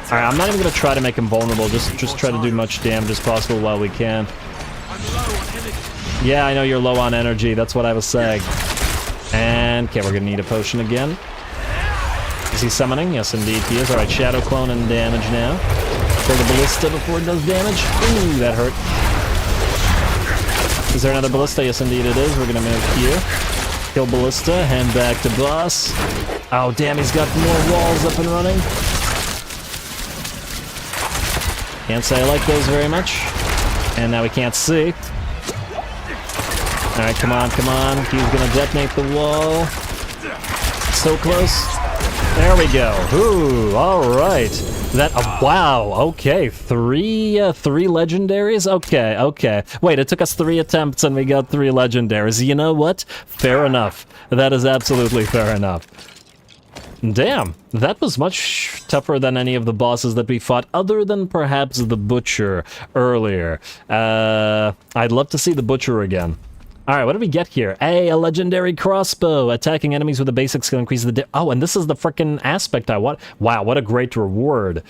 Alright, I'm not even gonna try to make him vulnerable, just try to do much damage as possible while we can. Yeah, I know you're low on energy, that's what I was saying. And, okay, we're gonna need a potion again. Is he summoning? Yes, indeed he is. Alright, Shadow Clone and damage now. Kill the ballista before it does damage. Ooh, that hurt. Is there another ballista? Yes, indeed it is. We're gonna move here. Kill ballista, hand back to boss. Oh, damn, he's got more walls up and running. Can't say I like those very much. And now we can't see. Alright, come on, come on. He's gonna detonate the wall. So close. There we go. Ooh, alright. That, wow, okay. Three legendaries? Okay, okay. Wait, it took us 3 attempts and we got 3 legendaries. You know what? Fair enough. That is absolutely fair enough. Damn, that was much tougher than any of the bosses that we fought, other than perhaps the Butcher earlier. I'd love to see the Butcher again. Alright, what did we get here? Hey, a legendary crossbow! Attacking enemies with a basic skill increases the oh, and this is the frickin' aspect I want. Wow, what a great reward.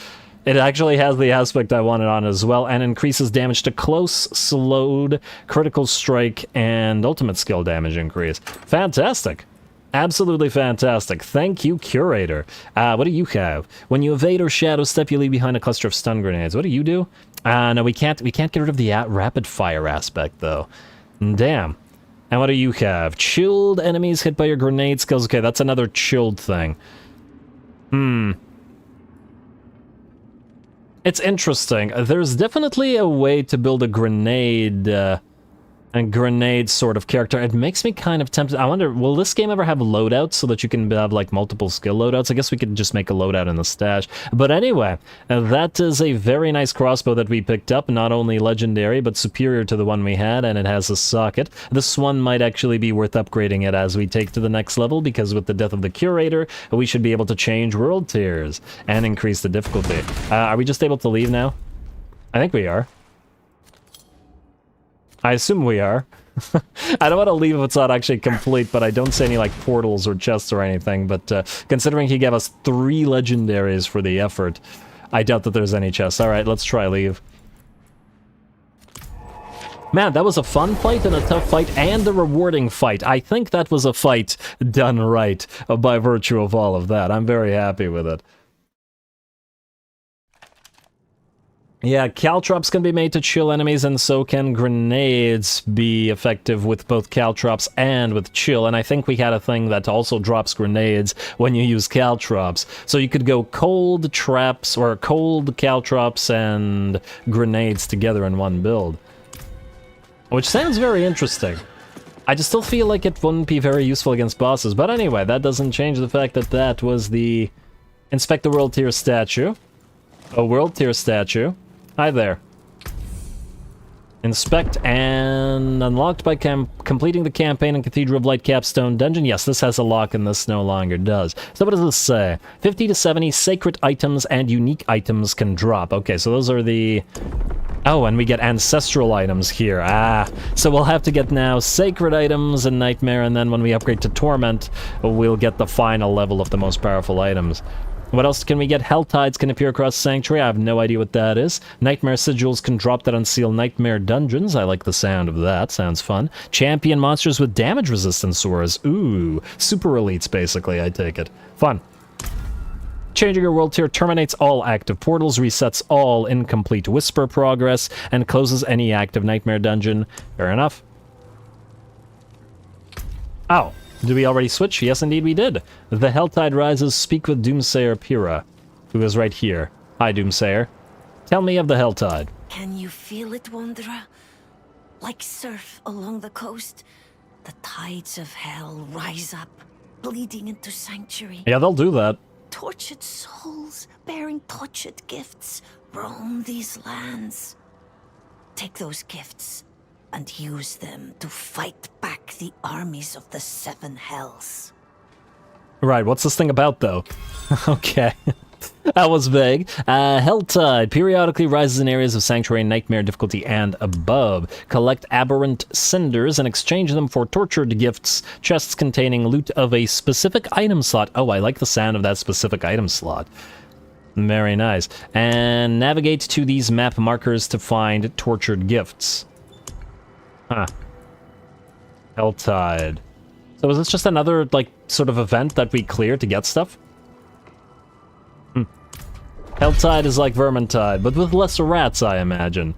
It actually has the aspect I wanted on as well, and increases damage to close, slowed, critical strike, and ultimate skill damage increase. Fantastic. Absolutely fantastic. Thank you, Curator. What do you have? When you evade or shadow step, you leave behind a cluster of stun grenades. What do you do? No, we can't get rid of the rapid fire aspect, though. Damn. And what do you have? Chilled enemies hit by your grenade skills. Okay, that's another chilled thing. It's interesting. There's definitely a way to build a grenade sort of character. It makes me kind of tempted. I wonder, will this game ever have loadouts so that you can have like multiple skill loadouts? I guess we could just make a loadout in the stash. But anyway, that is a very nice crossbow that we picked up. Not only legendary, but superior to the one we had, and it has a socket. This one might actually be worth upgrading it as we take to the next level, because with the death of the Curator, we should be able to change world tiers and increase the difficulty. Are we just able to leave now? I think we are. I assume we are. I don't want to leave if it's not actually complete, but I don't see any, like, portals or chests or anything, but considering he gave us 3 legendaries for the effort, I doubt that there's any chests. Alright, let's try leave. Man, that was a fun fight and a tough fight and a rewarding fight. I think that was a fight done right by virtue of all of that. I'm very happy with it. Yeah, caltrops can be made to chill enemies, and so can grenades be effective with both caltrops and with chill. And I think we had a thing that also drops grenades when you use caltrops. So you could go cold traps, or cold caltrops and grenades together in one build. Which sounds very interesting. I just still feel like it wouldn't be very useful against bosses. But anyway, that doesn't change the fact that that was the Inspect the World Tier statue. A World Tier statue. Hi there. Inspect and unlocked by completing the campaign in Cathedral of Light Capstone dungeon. Yes, this has a lock and this no longer does. So what does this say? 50 to 70 sacred items and unique items can drop. Okay, so those are the... Oh, and we get ancestral items here. Ah, so we'll have to get now sacred items and Nightmare, and then when we upgrade to Torment, we'll get the final level of the most powerful items. What else can we get? Helltides can appear across Sanctuary. I have no idea what that is. Nightmare Sigils can drop that unseal Nightmare Dungeons. I like the sound of that. Sounds fun. Champion monsters with damage resistance auras. Ooh. Super elites, basically, I take it. Fun. Changing your world tier terminates all active portals, resets all incomplete whisper progress, and closes any active Nightmare Dungeon. Fair enough. Oh. Did we already switch? Yes, indeed we did. The Helltide rises. Speak with Doomsayer Pyrrha, who is right here. Hi, Doomsayer. Tell me of the Helltide. Can you feel it, Wanderer? Like surf along the coast, the tides of hell rise up, bleeding into Sanctuary. Yeah, they'll do that. Tortured souls bearing tortured gifts roam these lands. Take those gifts and use them to fight back the armies of the Seven Hells. Right, what's this thing about, though? Okay. That was vague. Helltide periodically rises in areas of Sanctuary and Nightmare difficulty and above. Collect aberrant cinders and exchange them for tortured gifts, chests containing loot of a specific item slot. Oh, I like the sound of that specific item slot. Very nice. And navigate to these map markers to find tortured gifts. Huh. Helltide. So is this just another, like, sort of event that we clear to get stuff? Helltide is like Vermintide, but with lesser rats, I imagine.